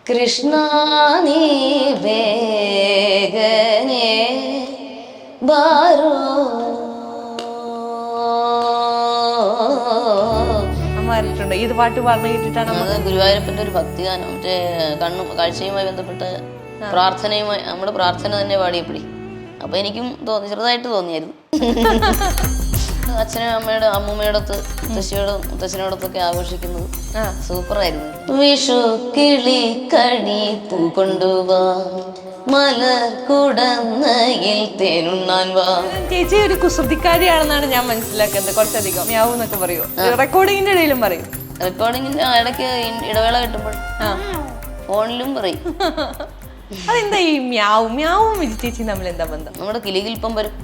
കൃഷ്ണ നീ വേഗനേ ബാരോ. അമ്മ ഇത് പാട്ട് പറഞ്ഞു കേട്ടിട്ടാണ്. അത് ഗുരുവായൂരപ്പന്റെ ഒരു ഭക്തിഗാനം, മറ്റേ കാഴ്ചയുമായി ബന്ധപ്പെട്ട പ്രാർത്ഥനയുമായി നമ്മുടെ പ്രാർത്ഥന തന്നെ പാടിയപ്പടി. അപ്പൊ എനിക്കും ചെറുതായിട്ട് തോന്നിയായിരുന്നു. അച്ഛനും അമ്മയുടെ അമ്മൂമ്മയോടൊത്ത് മുത്തശ്ശിനോടൊത്തൊക്കെ ആഘോഷിക്കുന്നത് സൂപ്പറായിരുന്നു. വിഷു കിളി കണി പൂ കൊണ്ടുവാ, മലർ കുടന്നയിൽ തേനുണ്ണാൻ വാ. ചേച്ചി ഒരു കുസൃതിക്കാരിയാണെന്നാണ് ഞാൻ മനസ്സിലാക്കുന്നത്. കുറച്ചധികം മ്യാവൂ എന്നൊക്കെ പറയൂ, റെക്കോർഡിങ്ങിന്റെ ഇടയിലും പറയും. റെക്കോർഡിങ്ങിന്റെ ഇടയ്ക്ക് ഇടവേള കിട്ടുമ്പോൾ ഫോണിലും പറയും. അതെന്താ ഈ മ്യാവും മ്യാവും വിജി ചേച്ചി തമ്മിൽ എന്താ ബന്ധം? നമ്മുടെ കിലികിൽപ്പം വരും,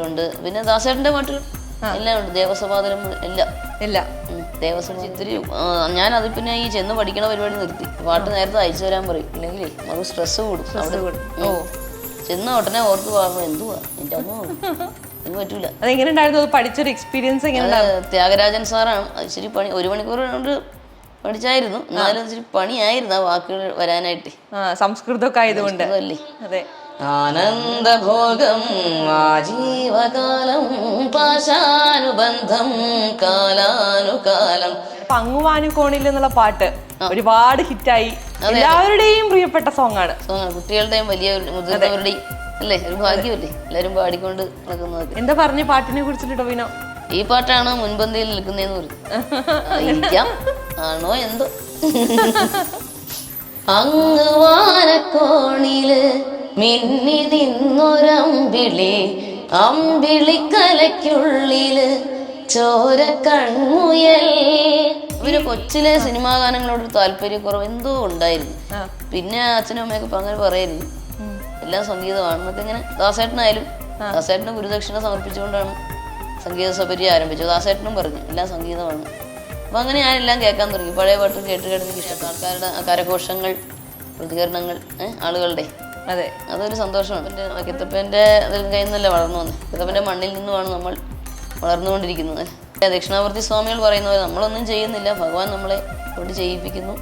ഉണ്ട്. പിന്നെ ദാസേട്ടന്റെ പാട്ടുകൾ എല്ലാം ഉണ്ട്, ദേവസഭാതലം എല്ലാം ദേവസ്വം ചിത്തിരി. ഞാൻ അത് പിന്നെ ഈ ചെന്ന് പഠിക്കണ പരിപാടി നിർത്തി. പാട്ട് നേരത്തെ അയച്ചു തരാൻ പറയും, ഇല്ലെങ്കിൽ നമുക്ക് സ്ട്രെസ് കൂടും. ചെന്ന ഉടനെ ഓർക്ക് പാടുമ്പോ എന്തുവാ എന്റെ അമ്മ എനിക്ക് പറ്റൂല. അതെങ്ങനെ പഠിച്ചൊരു എക്സ്പീരിയൻസ്? ത്യാഗരാജൻ സാറാണ്. അത് ഇച്ചിരി പണി, 1 മണിക്കൂർ കൊണ്ട് പഠിച്ചായിരുന്നു. എന്നാലും ഇച്ചിരി പണിയായിരുന്നു ആ വാക്കുകൾ വരാനായിട്ട്. സംസ്കൃതമൊക്കെ ആയതുകൊണ്ട് അല്ലേ? അതെ. ആനന്ദഭോഗം ആജീവകാലം പാശാനുബന്ധം കാലാനുകാലം. അങ്ങുവാനുകോണിൽ എന്നുള്ള പാട്ട് ഒരുപാട് ഹിറ്റായി, എല്ലാവരുടെയും പ്രിയപ്പെട്ട സോങ്ങാണ്. കുട്ടികളുടെയും വലിയ മുതിർന്നവരുടെയും അല്ലേ, ഒരു ഭാഗ്യമല്ലേ എല്ലാരും പാടിക്കൊണ്ട് നടക്കുന്നത്. എന്താ പറഞ്ഞ പാട്ടിനെ കുറിച്ചിട്ട് ടോവിനോ? ഈ പാട്ടാണ് മുൻപന്തിയിൽ നിൽക്കുന്നതെന്ന് പറഞ്ഞു. ആണോ എന്തോ. അങ്ങുവാനക്കോണില് മിന്നി നിന്നൊരമ്പിളി, അമ്പിളിക്കലയ്ക്കുള്ളില് ചോര കൺമുയൽ. ഇവര് കൊച്ചിലെ സിനിമാ ഗാനങ്ങളോട് താല്പര്യക്കുറവ് എന്തോ ഉണ്ടായിരുന്നു. പിന്നെ അച്ഛനും അമ്മയൊക്കെ അങ്ങനെ പറയായിരുന്നു എല്ലാം സംഗീതമാണെന്നൊക്കെ. ഇങ്ങനെ ദാസേട്ടനായാലും ദാസേട്ടന് ഗുരുദക്ഷിണ സമർപ്പിച്ചുകൊണ്ടാണ് സംഗീത സഭരി ആരംഭിച്ചത്. ദാസേട്ടനും പറഞ്ഞു എല്ലാം സംഗീതമാണ്. അപ്പം അങ്ങനെ ഞാനെല്ലാം കേൾക്കാൻ തുടങ്ങി. പഴയ പാട്ട് കേട്ട് എനിക്ക് ഇഷ്ടം. ആൾക്കാരുടെ കരഘോഷങ്ങൾ, പ്രതികരണങ്ങൾ, ആളുകളുടെ അതെ, അതൊരു സന്തോഷമാണ്. എൻ്റെ കിത്തപ്പൻ്റെ കയ്യിൽ നിന്നല്ലേ വളർന്നു വന്നത്. കിത്തപ്പൻ്റെ മണ്ണിൽ നിന്നുമാണ് നമ്മൾ വളർന്നുകൊണ്ടിരിക്കുന്നത്. ദക്ഷിണാമൂർത്തി സ്വാമികൾ പറയുന്ന പോലെ നമ്മളൊന്നും ചെയ്യുന്നില്ല, ഭഗവാൻ നമ്മളെ കൊണ്ട് ചെയ്യിപ്പിക്കുന്നു,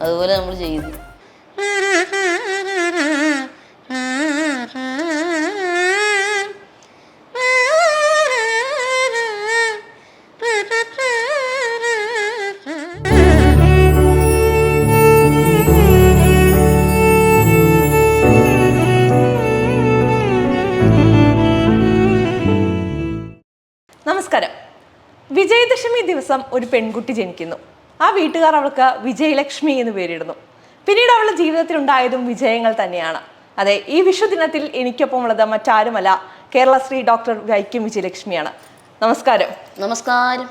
അതുപോലെ നമ്മൾ ചെയ്യുന്നു. നമസ്കാരം. വിജയദശമി ദിവസം ഒരു പെൺകുട്ടി ജനിക്കുന്നു. ആ വീട്ടുകാർ അവൾക്ക് വിജയലക്ഷ്മി എന്ന് പേരിടുന്നു. പിന്നീട് അവളുടെ ജീവിതത്തിൽ ഉണ്ടായതും വിജയങ്ങൾ തന്നെയാണ്. അതെ, ഈ വിഷുദിനത്തിൽ എനിക്കൊപ്പം ഉള്ളത് മറ്റാരുമല്ല, കേരളശ്രീ ഡോക്ടർ വൈക്കം വിജയലക്ഷ്മിയാണ്. നമസ്കാരം. നമസ്കാരം.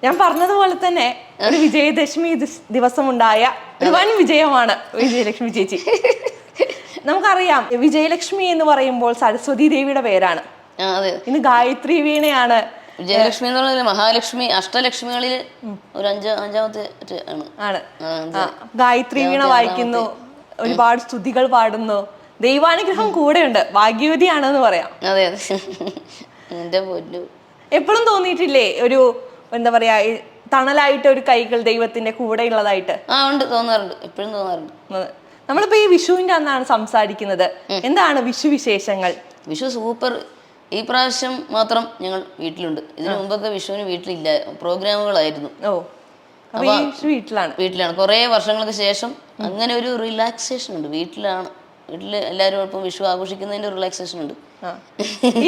ഞാൻ പറഞ്ഞതുപോലെ തന്നെ ഒരു വിജയദശമി ദിവസം ഉണ്ടായ ഒരു വൻ വിജയമാണ് വിജയലക്ഷ്മി ചേച്ചി. നമുക്കറിയാം, വിജയലക്ഷ്മി എന്ന് പറയുമ്പോൾ സരസ്വതി ദേവിയുടെ പേരാണ്. ഇന്ന് ഗായത്രി വീണയാണ്. വിജയലക്ഷ്മി എന്ന് പറഞ്ഞാൽ മഹാലക്ഷ്മി, അഷ്ടലക്ഷ്മികളിൽ ഒരു അഞ്ചാമത്തെ ആണ്. ഗായത്രി വീണ വായിക്കുന്നു, ഒരുപാട് സ്തുതികൾ പാടുന്നു, ദൈവാനുഗ്രഹം കൂടെയുണ്ട്, ഭാഗ്യവതിയാണെന്ന് പറയാം. അതെ അതെ, എന്റെ പൊന്നു. എപ്പോഴും തോന്നിയിട്ടില്ലേ ഒരു എന്താ പറയാ, തണലായിട്ട് ഒരു കൈകൾ ദൈവത്തിന്റെ കൂടെ ഉള്ളതായിട്ട്? ഉണ്ട്, തോന്നാറുണ്ട്, എപ്പോഴും തോന്നാറുണ്ട്. നമ്മളിപ്പോ ഈ വിഷുവിന്റെ അന്നാണ് സംസാരിക്കുന്നത്. എന്താണ് വിഷു വിശേഷങ്ങൾ? വിഷു സൂപ്പർ. ഈ പ്രാവശ്യം മാത്രം ഞങ്ങൾ വീട്ടിലുണ്ട്. ഇതിനു മുമ്പൊക്കെ വിഷുവിന് വീട്ടിലില്ല, പ്രോഗ്രാമുകളായിരുന്നു. വീട്ടിലാണ് കുറെ വർഷങ്ങൾക്ക് ശേഷം അങ്ങനെ ഒരു റിലാക്സേഷൻ ഉണ്ട്. വീട്ടിലാണ്, വീട്ടില് എല്ലാവരും ഇപ്പം വിഷു ആഘോഷിക്കുന്നതിന്റെ റിലാക്സേഷൻ ഉണ്ട്.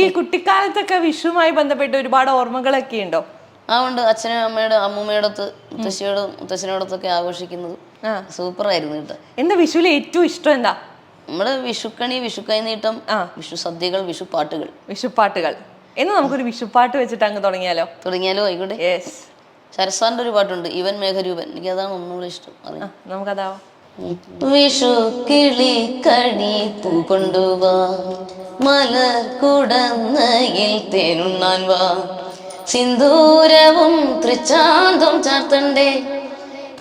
ഈ കുട്ടിക്കാലത്തൊക്കെ വിഷുവുമായി ബന്ധപ്പെട്ട് ഒരുപാട് ഓർമ്മകളൊക്കെ ഉണ്ടോ? ഉണ്ട്. അച്ഛനും അമ്മയുടെ അമ്മൂമ്മയോടൊത്ത് മുത്തശ്ശിനോടൊത്തൊക്കെ ആഘോഷിക്കുന്നത് സൂപ്പറായിരുന്നു കേട്ടോ. എന്താ വിഷുവിൽ ഏറ്റവും ഇഷ്ടം? എന്താ നമ്മുടെ വിഷുക്കണി, വിഷുക്കൈനീട്ടം, വിഷു സദ്യകൾ, വിഷുപ്പാട്ടുകൾ എന്ന് നമുക്കൊരു വിഷുപ്പാട്ട് വെച്ചിട്ട് അങ്ങ് തുടങ്ങിയാലോ? ആയിക്കോട്ടെ. ശരസാറിന്റെ ഒരു പാട്ടുണ്ട്, ഇവൻ മേഘരൂപൻ. എനിക്ക് അതാണ് ഒന്നുകൂടെ ഇഷ്ടം. നമുക്കതാ. വിഷു കിളി കണി പൂ കൊണ്ടുവാ, മലർ കുടന്നയിൽ തേനുണ്ണാൻ വാ, സിന്ദൂരവും തൃച്ചാന്തും ചാർത്തണ്ടേ,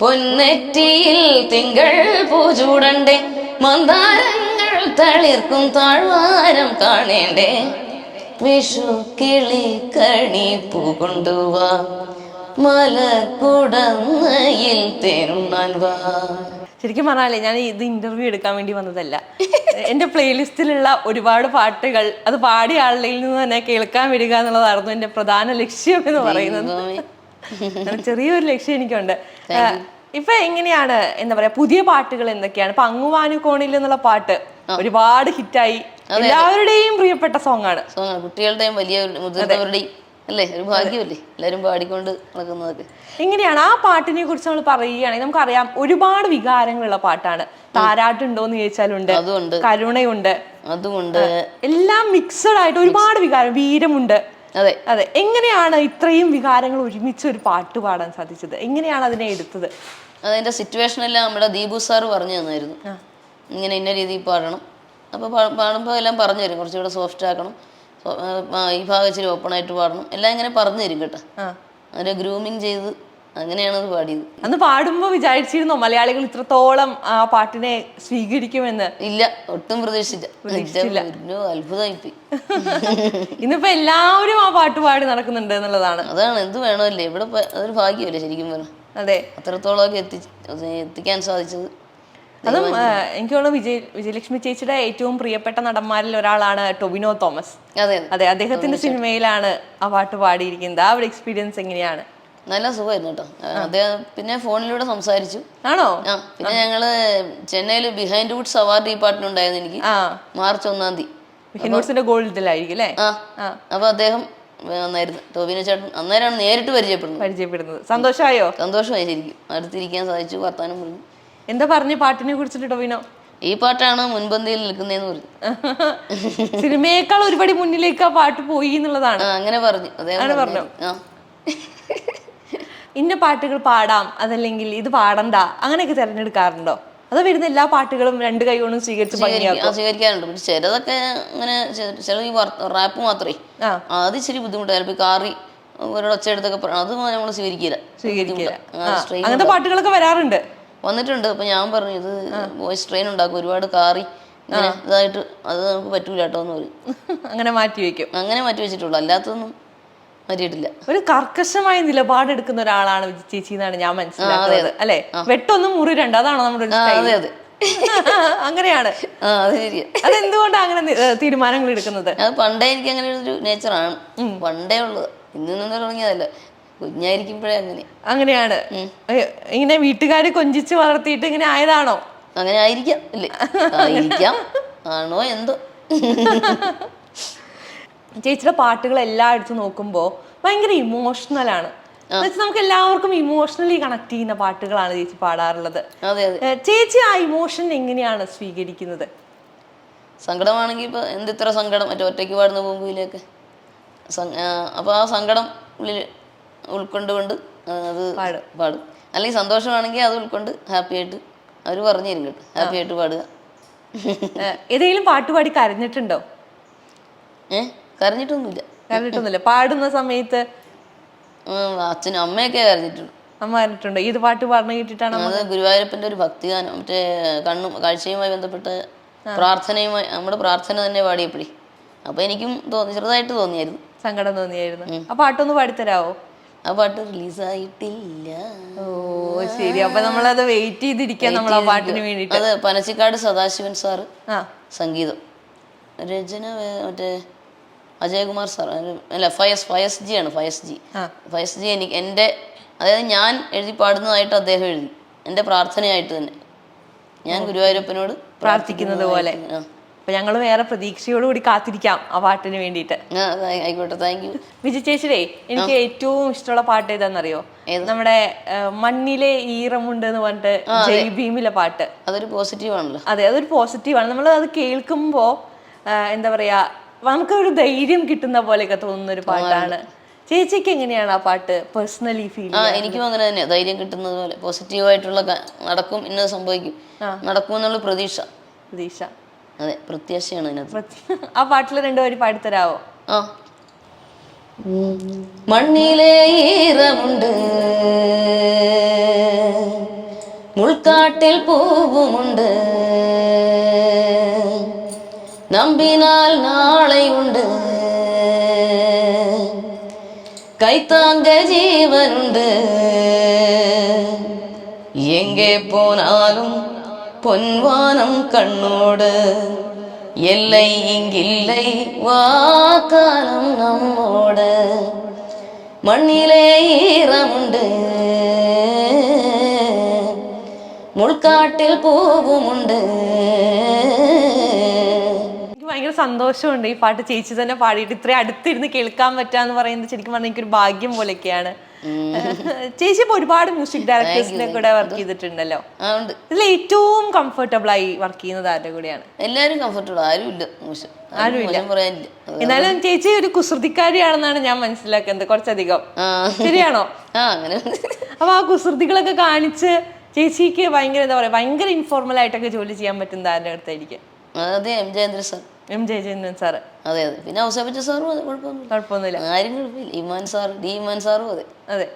പൊന്നെറ്റിയിൽ തിങ്കൾ പൂചൂടണ്ടേ, മന്ദാരങ്ങൾ തളിർക്കും താഴ്വാരം കാണേണ്ടേ, വിഷു കിളി കണി പൂ കൊണ്ടുവാ, മലർ കുടന്നയിൽ തേനുണ്ണാൻ വാ. ശരിക്കും പറഞ്ഞാലേ ഞാൻ ഇത് ഇന്റർവ്യൂ എടുക്കാൻ വേണ്ടി വന്നതല്ല. എന്റെ പ്ലേലിസ്റ്റിലുള്ള ഒരുപാട് പാട്ടുകൾ അത് പാടിയ ആളുടെ നിന്ന് തന്നെ കേൾക്കാൻ വരിക എന്നുള്ളതായിരുന്നു എന്റെ പ്രധാന ലക്ഷ്യം എന്ന് പറയുന്നത്. ചെറിയൊരു ലക്ഷ്യം എനിക്കുണ്ട്. ഇപ്പൊ എങ്ങനെയാണ് എന്താ പറയാ, പുതിയ പാട്ടുകൾ എന്തൊക്കെയാണ്? ഇപ്പൊ അങ്ങുവാനുകോണിൽ എന്നുള്ള പാട്ട് ഒരുപാട് ഹിറ്റായി, എല്ലാവരുടെയും പ്രിയപ്പെട്ട സോങ് ആണ്. കുട്ടികളുടെയും വലിയ മുതിർന്നവരുടെയും അല്ലേ, ഒരു ഭാഗ്യമല്ലേ എല്ലാരും പാടിക്കൊണ്ട് നടക്കുന്നതൊക്കെ. എങ്ങനെയാണ് ആ പാട്ടിനെ കുറിച്ച് നമ്മൾ പറയുകയാണെങ്കിൽ നമുക്കറിയാം ഒരുപാട് വികാരങ്ങളുള്ള പാട്ടാണ്. താരാട്ടുണ്ടോന്ന് ചോദിച്ചാലുണ്ട്, അതുണ്ട്, കരുണയുണ്ട്, അതുകൊണ്ട് എല്ലാം മിക്സഡ് ആയിട്ട് ഒരുപാട് വികാരം, വീരമുണ്ട്. അതെ അതെ. എങ്ങനെയാണ് ഇത്രയും വികാരങ്ങൾ ഒരുമിച്ച് ഒരു പാട്ട് പാടാൻ സാധിച്ചത്? എങ്ങനെയാണ് അതിനെ എടുത്തത്? അതിന്റെ സിറ്റുവേഷൻ എല്ലാം നമ്മുടെ ദീപു സാറ് പറഞ്ഞു തന്നായിരുന്നു. ഇങ്ങനെ ഇന്ന രീതിയിൽ പാടണം. അപ്പോൾ പാടുമ്പോൾ എല്ലാം പറഞ്ഞു തരും, കുറച്ചുകൂടെ സോഫ്റ്റ് ആക്കണം, ഈ ഭാഗം ഇച്ചിരി ഓപ്പൺ ആയിട്ട് പാടണം, എല്ലാം ഇങ്ങനെ പറഞ്ഞു തരും കേട്ടോ. അതിന്റെ ഗ്രൂമിങ് ചെയ്ത് അങ്ങനെയാണ് അത് പാടിയത്. അന്ന് പാടുമ്പോൾ വിചാരിച്ചിരുന്നോ മലയാളികൾ ഇത്രത്തോളം ആ പാട്ടിനെ സ്വീകരിക്കുമെന്ന്? ഇല്ല, ഒട്ടും പ്രതീക്ഷിച്ചില്ല. അത്ഭുതമായിപ്പോയി. ഇന്നിപ്പോ എല്ലാവരും ആ പാട്ട് പാടി നടക്കുന്നുണ്ട് എന്നുള്ളതാണ്. അതാണ്, എന്ത് വേണമല്ലേ, ഇവിടെ അതൊരു ഭാഗ്യമല്ലേ ശരിക്കും പറഞ്ഞാൽ. അതെ, അത്രത്തോളമൊക്കെ എത്തിക്കാൻ സാധിച്ചത്. അതും എനിക്ക് തോന്നുന്നു വിജയലക്ഷ്മി ചേച്ചിയുടെ ഏറ്റവും പ്രിയപ്പെട്ട നടന്മാരിൽ ഒരാളാണ് ടൊവിനോ തോമസ്. അതെ, അദ്ദേഹത്തിന്റെ സിനിമയിലാണ് ആ പാട്ട് പാടിയിരിക്കുന്നത്. ആ ഒരു എക്സ്പീരിയൻസ് എങ്ങനെയാണ്? നല്ല സുഖമായിരുന്നു കേട്ടോ. അദ്ദേഹം പിന്നെ ഫോണിലൂടെ സംസാരിച്ചു. ആണോ? പിന്നെ ഞങ്ങള് ചെന്നൈയിൽ ബിഹൈൻഡ് വുഡ്സ് അവാർഡ് ഈ പാട്ടിനുണ്ടായിരുന്നു എനിക്ക്, മാർച്ച് 1-ാം തീയതി. ഗോൾഡിലായിരിക്കും അല്ലേ? അപ്പൊ അദ്ദേഹം വന്നായിരുന്നു, ടോവിനോ ചേട്ടൻ. അന്നേരമാണ് നേരിട്ട് പരിചയപ്പെടുന്നത്. സന്തോഷമായോ? സന്തോഷമായി ശരിക്കും. അടുത്തിരിക്കാൻ സാധിച്ചു, വർത്താനം പറഞ്ഞു. എന്താ പറഞ്ഞു പാട്ടിനെ കുറിച്ചിട്ട് ടൊവിനോ? ഈ പാട്ടാണ് മുൻപന്തിയിൽ നിൽക്കുന്നതെന്ന് പറഞ്ഞു. സിനിമയേക്കാൾ ഒരുപടി മുന്നിലേക്ക് ആ പാട്ട് പോയി എന്നുള്ളതാണ്. അങ്ങനെ പറഞ്ഞു അദ്ദേഹം പറഞ്ഞു. ഇന്ന പാട്ടുകൾ പാടാം, അതല്ലെങ്കിൽ ഇത് പാടണ്ട, അങ്ങനെയൊക്കെ തിരഞ്ഞെടുക്കാറുണ്ടോ? അതോ വരുന്ന എല്ലാ പാട്ടുകളും രണ്ട് കൈ കൊണ്ടും സ്വീകരിക്കാറുണ്ട്. പിന്നെ ചിലതൊക്കെ അങ്ങനെ, ചില ഈ റാപ്പ് മാത്രമേ അത് ഇച്ചിരി ബുദ്ധിമുട്ടായിരുന്നു. ഇപ്പൊ കാറി ഒരൊച്ചയെടുത്തൊക്കെ അത് നമ്മൾ സ്വീകരിക്കില്ല. അങ്ങനത്തെ പാട്ടുകളൊക്കെ വന്നിട്ടുണ്ട്. അപ്പൊ ഞാൻ പറഞ്ഞു ഇത് വോയിസ് ട്രെയിൻ ഉണ്ടാക്കും, ഒരുപാട് കാറി ഇങ്ങനെ ഇതായിട്ട് അത് നമുക്ക് പറ്റൂല കേട്ടോ എന്ന് പറയും. അങ്ങനെ മാറ്റി വെച്ചിട്ടുള്ളൂ, അല്ലാത്തതൊന്നും മാറ്റിയിട്ടില്ല. ഒരു കർക്കശമായ നിലപാടെടുക്കുന്ന ഒരാളാണ് ചേച്ചി എന്നാണ് ഞാൻ മനസ്സിലാക്കുന്നത് അല്ലെ? വെട്ടൊന്നും മുറിരണ്ട, അതാണോ നമ്മുടെ? അതെ അങ്ങനെയാണ്. അതെന്തുകൊണ്ടാണ് അങ്ങനെ തീരുമാനങ്ങൾ എടുക്കുന്നത്? അത് പണ്ടേ എനിക്ക് അങ്ങനെ ഒരു നേച്ചറാണ്, പണ്ടേ ഉള്ളത്. ഇന്ന് തുടങ്ങിയതല്ല, കുഞ്ഞായിരിക്കുമ്പോഴേ അങ്ങനെയാണ്. ഇങ്ങനെ വീട്ടുകാരെ കൊഞ്ചിച്ച് വളർത്തിയിട്ട് ഇങ്ങനെ ആയതാണോ? അങ്ങനെ ആയിരിക്കാം, അല്ലേ? ആയിരിക്കാം, ആണോ എന്തോ. ചേച്ചിയുടെ പാട്ടുകൾ എല്ലായിടത്തും നോക്കുമ്പോ ഭയങ്കര ഇമോഷണൽ ആണ്. നമുക്ക് എല്ലാവർക്കും ഇമോഷണലി കണക്ട് ചെയ്യുന്ന പാട്ടുകളാണ് ചേച്ചി പാടാറുള്ളത്. ചേച്ചി ആ ഇമോഷൻ എങ്ങനെയാണ് സ്വീകരിക്കുന്നത്? സങ്കടമാണെങ്കിൽ ഇപ്പൊ എന്തിത്ര സങ്കടം, മറ്റേ ഒറ്റയ്ക്ക് പാടുന്ന പൂങ്കുയിലൊക്കെ. അപ്പൊ ആ സങ്കടം ഉള്ളിൽ ഉൾക്കൊണ്ടുകൊണ്ട് അത് പാടും. അല്ലെങ്കിൽ സന്തോഷമാണെങ്കിൽ അത് ഉൾക്കൊണ്ട് ഹാപ്പി ആയിട്ട് അവർ പറഞ്ഞു തരും കേട്ടോ, ഹാപ്പി ആയിട്ട് പാടുക. ഏതെങ്കിലും പാട്ട് പാടി കരഞ്ഞിട്ടുണ്ടോ? കരഞ്ഞിട്ടൊന്നുമില്ല. പാടുന്ന സമയത്ത് അച്ഛനും അമ്മയൊക്കെ കരഞ്ഞിട്ടുണ്ട്. അമ്മ കരഞ്ഞിട്ടുണ്ട്. ഇത് പാട്ട് പറഞ്ഞു കേട്ടിട്ടാണ്? അത് ഗുരുവായൂരപ്പന്റെ ഒരു ഭക്തിഗാനം, മറ്റേ കാഴ്ചയുമായി ബന്ധപ്പെട്ട പ്രാർത്ഥനയുമായി, നമ്മുടെ പ്രാർത്ഥന തന്നെ പാടിയപ്പോഴേ അപ്പൊ എനിക്കും ചെറുതായിട്ട് തോന്നിയായിരുന്നു, സങ്കടം തോന്നിയായിരുന്നു. ആ പാട്ടൊന്ന് പാടിത്തരാവോ? ആ പാട്ട് റിലീസായിട്ടില്ല. ഓ ശരി, അപ്പൊ നമ്മളത് വെയിറ്റ് ചെയ്തിരിക്കാം നമ്മൾ ആ പാട്ടിന് വേണ്ടിട്ട്. അത് പനച്ചിക്കാട് സദാശിവൻ സാറ് സംഗീതം, രചന മറ്റേ അജയകുമാർ സാർ, അല്ല ഫയസ് ജി ആണ്. ഫയസ് ജി എനിക്ക് എൻ്റെ, അതായത് ഞാൻ എഴുതി പാടുന്നതായിട്ട് അദ്ദേഹം എഴുതി, എൻ്റെ പ്രാർത്ഥനയായിട്ട് തന്നെ ഞാൻ ഗുരുവായൂരപ്പനോട് പ്രാർത്ഥിക്കുന്നത് പോലെ. അപ്പൊ ഞങ്ങൾ വേറെ പ്രതീക്ഷയോടുകൂടി കാത്തിരിക്കാം ആ പാട്ടിന് വേണ്ടിയിട്ട്. ആയിക്കോട്ടെ, താങ്ക് യു. വിജി ചേച്ചിയുടെ എനിക്ക് ഏറ്റവും ഇഷ്ടമുള്ള പാട്ട് ഏതാണെന്നറിയോ? നമ്മുടെ മണ്ണിലെ ഈറമുണ്ട് എന്ന് പറഞ്ഞിട്ട് ജയ് ഭീമിലെ പാട്ട്. അതൊരു പോസിറ്റീവ് ആണല്ലോ. അതെ, അതൊരു പോസിറ്റീവാണ്. നമ്മൾ അത് കേൾക്കുമ്പോ എന്താ പറയാ, നമുക്കൊരു ധൈര്യം കിട്ടുന്ന പോലെയൊക്കെ തോന്നുന്ന ഒരു പാട്ടാണ്. ചേച്ചിക്ക് എങ്ങനെയാണ് ആ പാട്ട് പേഴ്സണലി ഫീൽ? എനിക്കും അങ്ങനെ തന്നെ, ധൈര്യം കിട്ടുന്നത് പോലെ പോസിറ്റീവായിട്ടുള്ള നടക്കും, ഇന്നത് സംഭവിക്കും, നടക്കുമെന്നുള്ള പ്രതീക്ഷ. അതെ, പ്രത്യാശയാണ് അതിനകത്ത്. ആ പാട്ടിൽ രണ്ടുപേരും പാടിത്തരാവോ? മണ്ണിലെ ഈറമുണ്ട്, മുൾക്കാട്ടിൽ പൂവുമുണ്ട്, നമ്പിനാൽ നാളെയുണ്ട്, കൈത്താങ്ക ജീവനുണ്ട്, எங்கே போனாலும் பொன்வானம் கண்ணோடு எல்லை இங்கில்லை வாக்காலம் நம்மோடு മണ്ണിലെ ഈറമുണ്ട് മുൾക്കാട്ടിൽ പൂവുമുണ്ട്. എനിക്ക് ഭയങ്കര സന്തോഷമുണ്ട് ഈ പാട്ട് ചേച്ചി തന്നെ പാടിയിട്ട് ഇത്രയും അടുത്തിരുന്ന് കേൾക്കാൻ പറ്റാന്ന് പറയുന്നത് ശരിക്കും പറഞ്ഞാൽ എനിക്കൊരു ഭാഗ്യം പോലെയൊക്കെയാണ്. ചേച്ചി ഇപ്പൊ ഒരുപാട് മ്യൂസിക് ഡയറക്ടേഴ്സിനെ കൂടെ വർക്ക് ചെയ്തിട്ടുണ്ടല്ലോ. ഇതിൽ ഏറ്റവും കംഫർട്ടബിൾ ആയി വർക്ക് ചെയ്യുന്നത് ആരുടെ കൂടെയാണ്? എല്ലാരും കംഫർട്ടബിൾ, ആരുമില്ല. എന്നാലും ചേച്ചി ഒരു കുസൃതിക്കാരിയാണെന്നാണ് ഞാൻ മനസ്സിലാക്കുന്നത് കുറച്ചധികം. ശരിയാണോ? അപ്പൊ ആ കുസൃതികളൊക്കെ കാണിച്ച് ചേച്ചിക്ക് ഭയങ്കര എന്താ പറയാ ഭയങ്കര ഇൻഫോർമൽ ആയിട്ടൊക്കെ ജോലി ചെയ്യാൻ പറ്റുന്ന ആരുടെ അടുത്തായിരിക്കും? അതെ, എം ജയചന്ദ്രൻ സാറ്. അതെ അതെ. പിന്നെ ഔസേപ്പച്ചൻ സാറും അതെ, കുഴപ്പമൊന്നുമില്ല. ആരും കുഴപ്പമില്ല. ഇമാൻ സാറും അതെ. അതെ.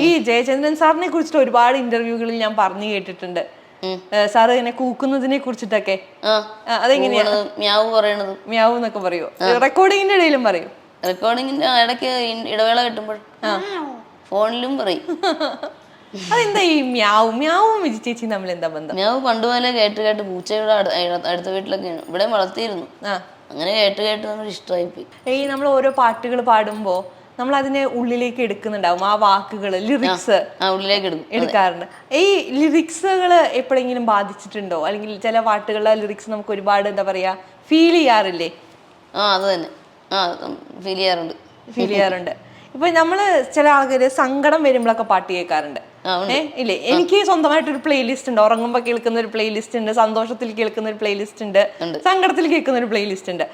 ഈ ജയചന്ദ്രൻ സാറിനെ കുറിച്ചിട്ട് ഒരുപാട് ഇന്റർവ്യൂകളിൽ ഞാൻ പറഞ്ഞു കേട്ടിട്ടുണ്ട്. സാറ് ഇങ്ങനെ കൂക്കുന്നതിനെ കുറിച്ചിട്ടൊക്കെ. അതെങ്ങനെയാണ്? മ്യാവ് പറയണത്. മ്യാവ് എന്നൊക്കെ പറയോ? റെക്കോർഡിങ്ങിന്റെ ഇടയിലും പറയും? റെക്കോർഡിങ്ങിന്റെ ഇടയ്ക്ക് ഇടവേള കിട്ടുമ്പോൾ ഫോണിലും പറയും. അതെന്താ ഈ മ്യാവും വിജി ചേച്ചി തമ്മിൽ എന്താ ബന്ധം? മ്യാവ് പണ്ടുപോലെ കേട്ട് പൂച്ചയുടെ അടുത്ത വീട്ടിലൊക്കെ ഇവിടെ വളർത്തിയിരുന്നു. അങ്ങനെ കേട്ട് നമ്മൾ ഇഷ്ടമായി പോയി. ഈ നമ്മൾ ഓരോ പാട്ടുകൾ പാടുമ്പോ നമ്മൾ അതിനെ ഉള്ളിലേക്ക് എടുക്കുന്നുണ്ടാവും. ആ വാക്കുകള് ലിറിക്സ് ഉള്ളിലേക്ക് എടുക്കാറുണ്ട്. ഈ ലിറിക്സുകള് എപ്പോഴെങ്കിലും ബാധിച്ചിട്ടുണ്ടോ? അല്ലെങ്കിൽ ചില പാട്ടുകളുടെ ലിറിക്സ് നമുക്ക് ഒരുപാട് എന്താ പറയാ ഫീൽ ചെയ്യാറില്ലേ? അത് തന്നെ, ഫീൽ ചെയ്യാറുണ്ട്. ഇപ്പൊ നമ്മള് ചില ആൾക്കാര് സങ്കടം വരുമ്പോഴൊക്കെ പാട്ട് കേൾക്കാറുണ്ട്. ഇല്ലേ? എനിക്ക് സ്വന്തമായിട്ടൊരു പ്ലേലിസ്റ്റ് ഉണ്ട്. ഉറങ്ങുമ്പോ കേൾക്കുന്ന ഒരു പ്ലേലിസ്റ്റ് ഉണ്ട്, സന്തോഷത്തിൽ കേൾക്കുന്ന ഒരു പ്ലേലിസ്റ്റ് ഉണ്ട്, സങ്കടത്തിൽ കേൾക്കുന്ന ഒരു പ്ലേലിസ്റ്റ് ഉണ്ട്.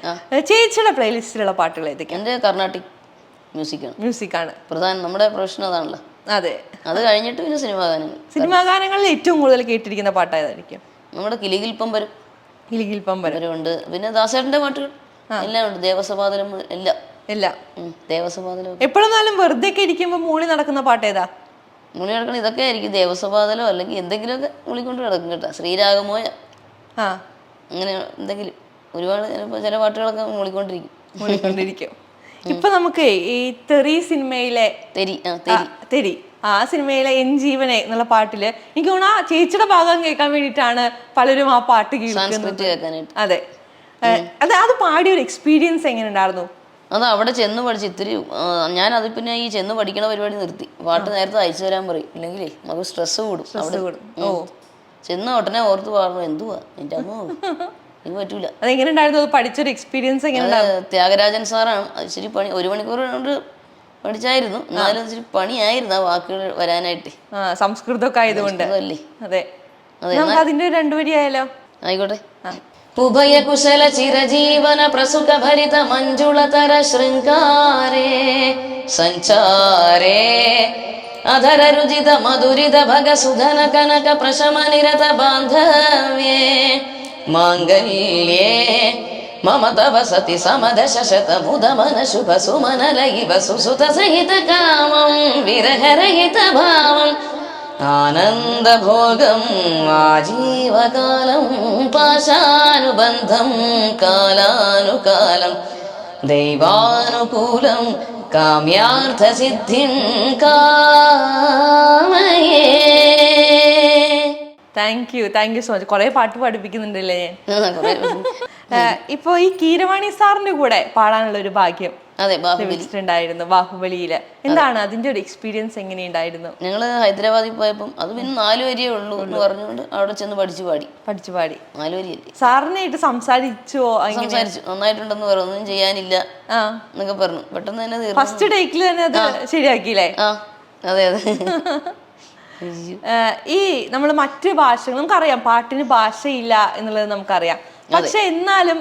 ചേച്ചിയുടെ പ്ലേലിസ്റ്റിലുള്ള പാട്ടുകൾ ഏതൊക്കെയാണ്? എന്റെ കർണാട്ടിക് മ്യൂസിക്കാണ് പ്രധാനം. നമ്മുടെ പ്രൊഫഷൻ അതാണല്ലോ. അതെ. അത് കഴിഞ്ഞിട്ട് പിന്നെ സിനിമാ ഗാനങ്ങളിൽ ഏറ്റവും കൂടുതൽ കേട്ടിരിക്കുന്ന പാട്ട് ഏതായിരിക്കും? നമ്മുടെ കിലികിൽ പമ്പരം ഉണ്ട്. പിന്നെ ദാസേട്ടന്റെ പാട്ടുകൾ എല്ലാം ഉണ്ട്. ദേവസഭാതലം എല്ലാം. ദേവസഭാതലം എപ്പോഴെന്നാലും വെറുതെ ഒക്കെ ഇരിക്കുമ്പോ മൂളി നടക്കുന്ന പാട്ട് ഏതാ? മൂളി നടക്കണം ഇതൊക്കെ ആയിരിക്കും. ദേവസഭാതലോ അല്ലെങ്കിൽ എന്തെങ്കിലുമൊക്കെ മൂളിക്കൊണ്ട് കിടക്കും കേട്ടോ. ശ്രീരാഗമോയ അങ്ങനെ എന്തെങ്കിലും ഒരുപാട് ചില പാട്ടുകളൊക്കെ മൂളിക്കൊണ്ടിരിക്കും. ഇപ്പൊ നമുക്ക് ഈ തെറി സിനിമയിലെ തെരി ആ സിനിമയിലെ എൻ ജീവനെ എന്നുള്ള പാട്ടില് എനിക്ക് തോന്നുന്നു ആ ചേച്ചിയുടെ ഭാഗം കേൾക്കാൻ വേണ്ടിയിട്ടാണ് പലരും ആ പാട്ട് കേൾക്കുന്നത്. അതെ. അത് പാടിയ ഒരു എക്സ്പീരിയൻസ് എങ്ങനെ ഉണ്ടായിരുന്നു? അത് അവിടെ ചെന്ന് പഠിച്ച് ഇത്തിരി ഞാൻ അത് പിന്നെ ഈ ചെന്ന് പഠിക്കണ പരിപാടി നിർത്തി. പാട്ട് നേരത്തെ അയച്ചു തരാൻ പറയും, ഇല്ലെങ്കിലേ നമുക്ക് സ്ട്രെസ് കൂടും. ചെന്ന് ഉടനെ ഓർത്ത് പാടുന്നു, എന്തുവാ എന്റെ അമ്മ എനിക്ക് പറ്റൂല. അതെങ്ങനെ ഉണ്ടായിരുന്നു? പഠിച്ചൊരു എക്സ്പീരിയൻസ് എങ്ങനെ? ത്യാഗരാജൻ സാറാണ്. ഇച്ചിരി പണി 1 മണിക്കൂർ കൊണ്ട് പഠിച്ചായിരുന്നു. എന്നാലും ഇച്ചിരി പണിയായിരുന്നു ആ വാക്കുകൾ വരാനായിട്ട്. സംസ്കൃതമൊക്കെ ആയതുകൊണ്ട് അല്ലേ? അതെ. അതിന്റെ 2 വരി ആയാലോ? ആയിക്കോട്ടെ. ഉഭയ കുശല ചിരജീവന പ്രസുഖ ഭരിത മഞ്ജുളതര ശൃംഗാരേ സഞ്ചാരേ അധര രുചിത മധുരിത ഭഗസുധന കനക പ്രശമ നിരത ബാന്ധവ്യേ മാംഗല്യേ മമ തവ സതി സമദശ ശതമുദമന ശുഭ സുമനലയിവ സുസുത സഹിത കാമം വിരഹരഹിത ഭാവം ആനന്ദഭോഗം ആജീവകാലം പാശാനുബന്ധം കാലാനുകാലം ദൈവാനുകൂലം കാമ്യാർത്ഥസിദ്ധിം കാമയേ. Thank you so much. കുറെ പാട്ട് പഠിപ്പിക്കുന്നുണ്ടല്ലേ ഞാൻ. ഇപ്പൊ ഈ കീരവാണി സാറിന്റെ കൂടെ പാടാനുള്ള ഒരു ഭാഗ്യം ഉണ്ടായിരുന്നു ബാഹുബലിയില്. എന്താണ് അതിന്റെ ഒരു എക്സ്പീരിയൻസ് എങ്ങനെയുണ്ടായിരുന്നു? ഞങ്ങള് ഹൈദരാബാദിൽ പോയപ്പം അത് പിന്നെ 4 വരിയേ ഉള്ളൂ എന്ന് പറഞ്ഞുകൊണ്ട് അവിടെ ചെന്ന് പഠിച്ചു പാടി 4 വരിയല്ലേ. സാറിനായിട്ട് സംസാരിച്ചോ? സംസാരിച്ചു. നന്നായിട്ടുണ്ടെന്ന് പറഞ്ഞു, ഒന്നും ചെയ്യാനില്ല എന്നൊക്കെ പറഞ്ഞു. പെട്ടെന്ന് തന്നെ ഫസ്റ്റ് ടേക്കിൽ തന്നെ അത് ശരിയാക്കിയില്ലേ? അതെ. ഈ നമ്മള് മറ്റ് ഭാഷകൾ നമുക്കറിയാം, പാട്ടിന് ഭാഷയില്ല എന്നുള്ളത് നമുക്കറിയാം. പക്ഷെ എന്നാലും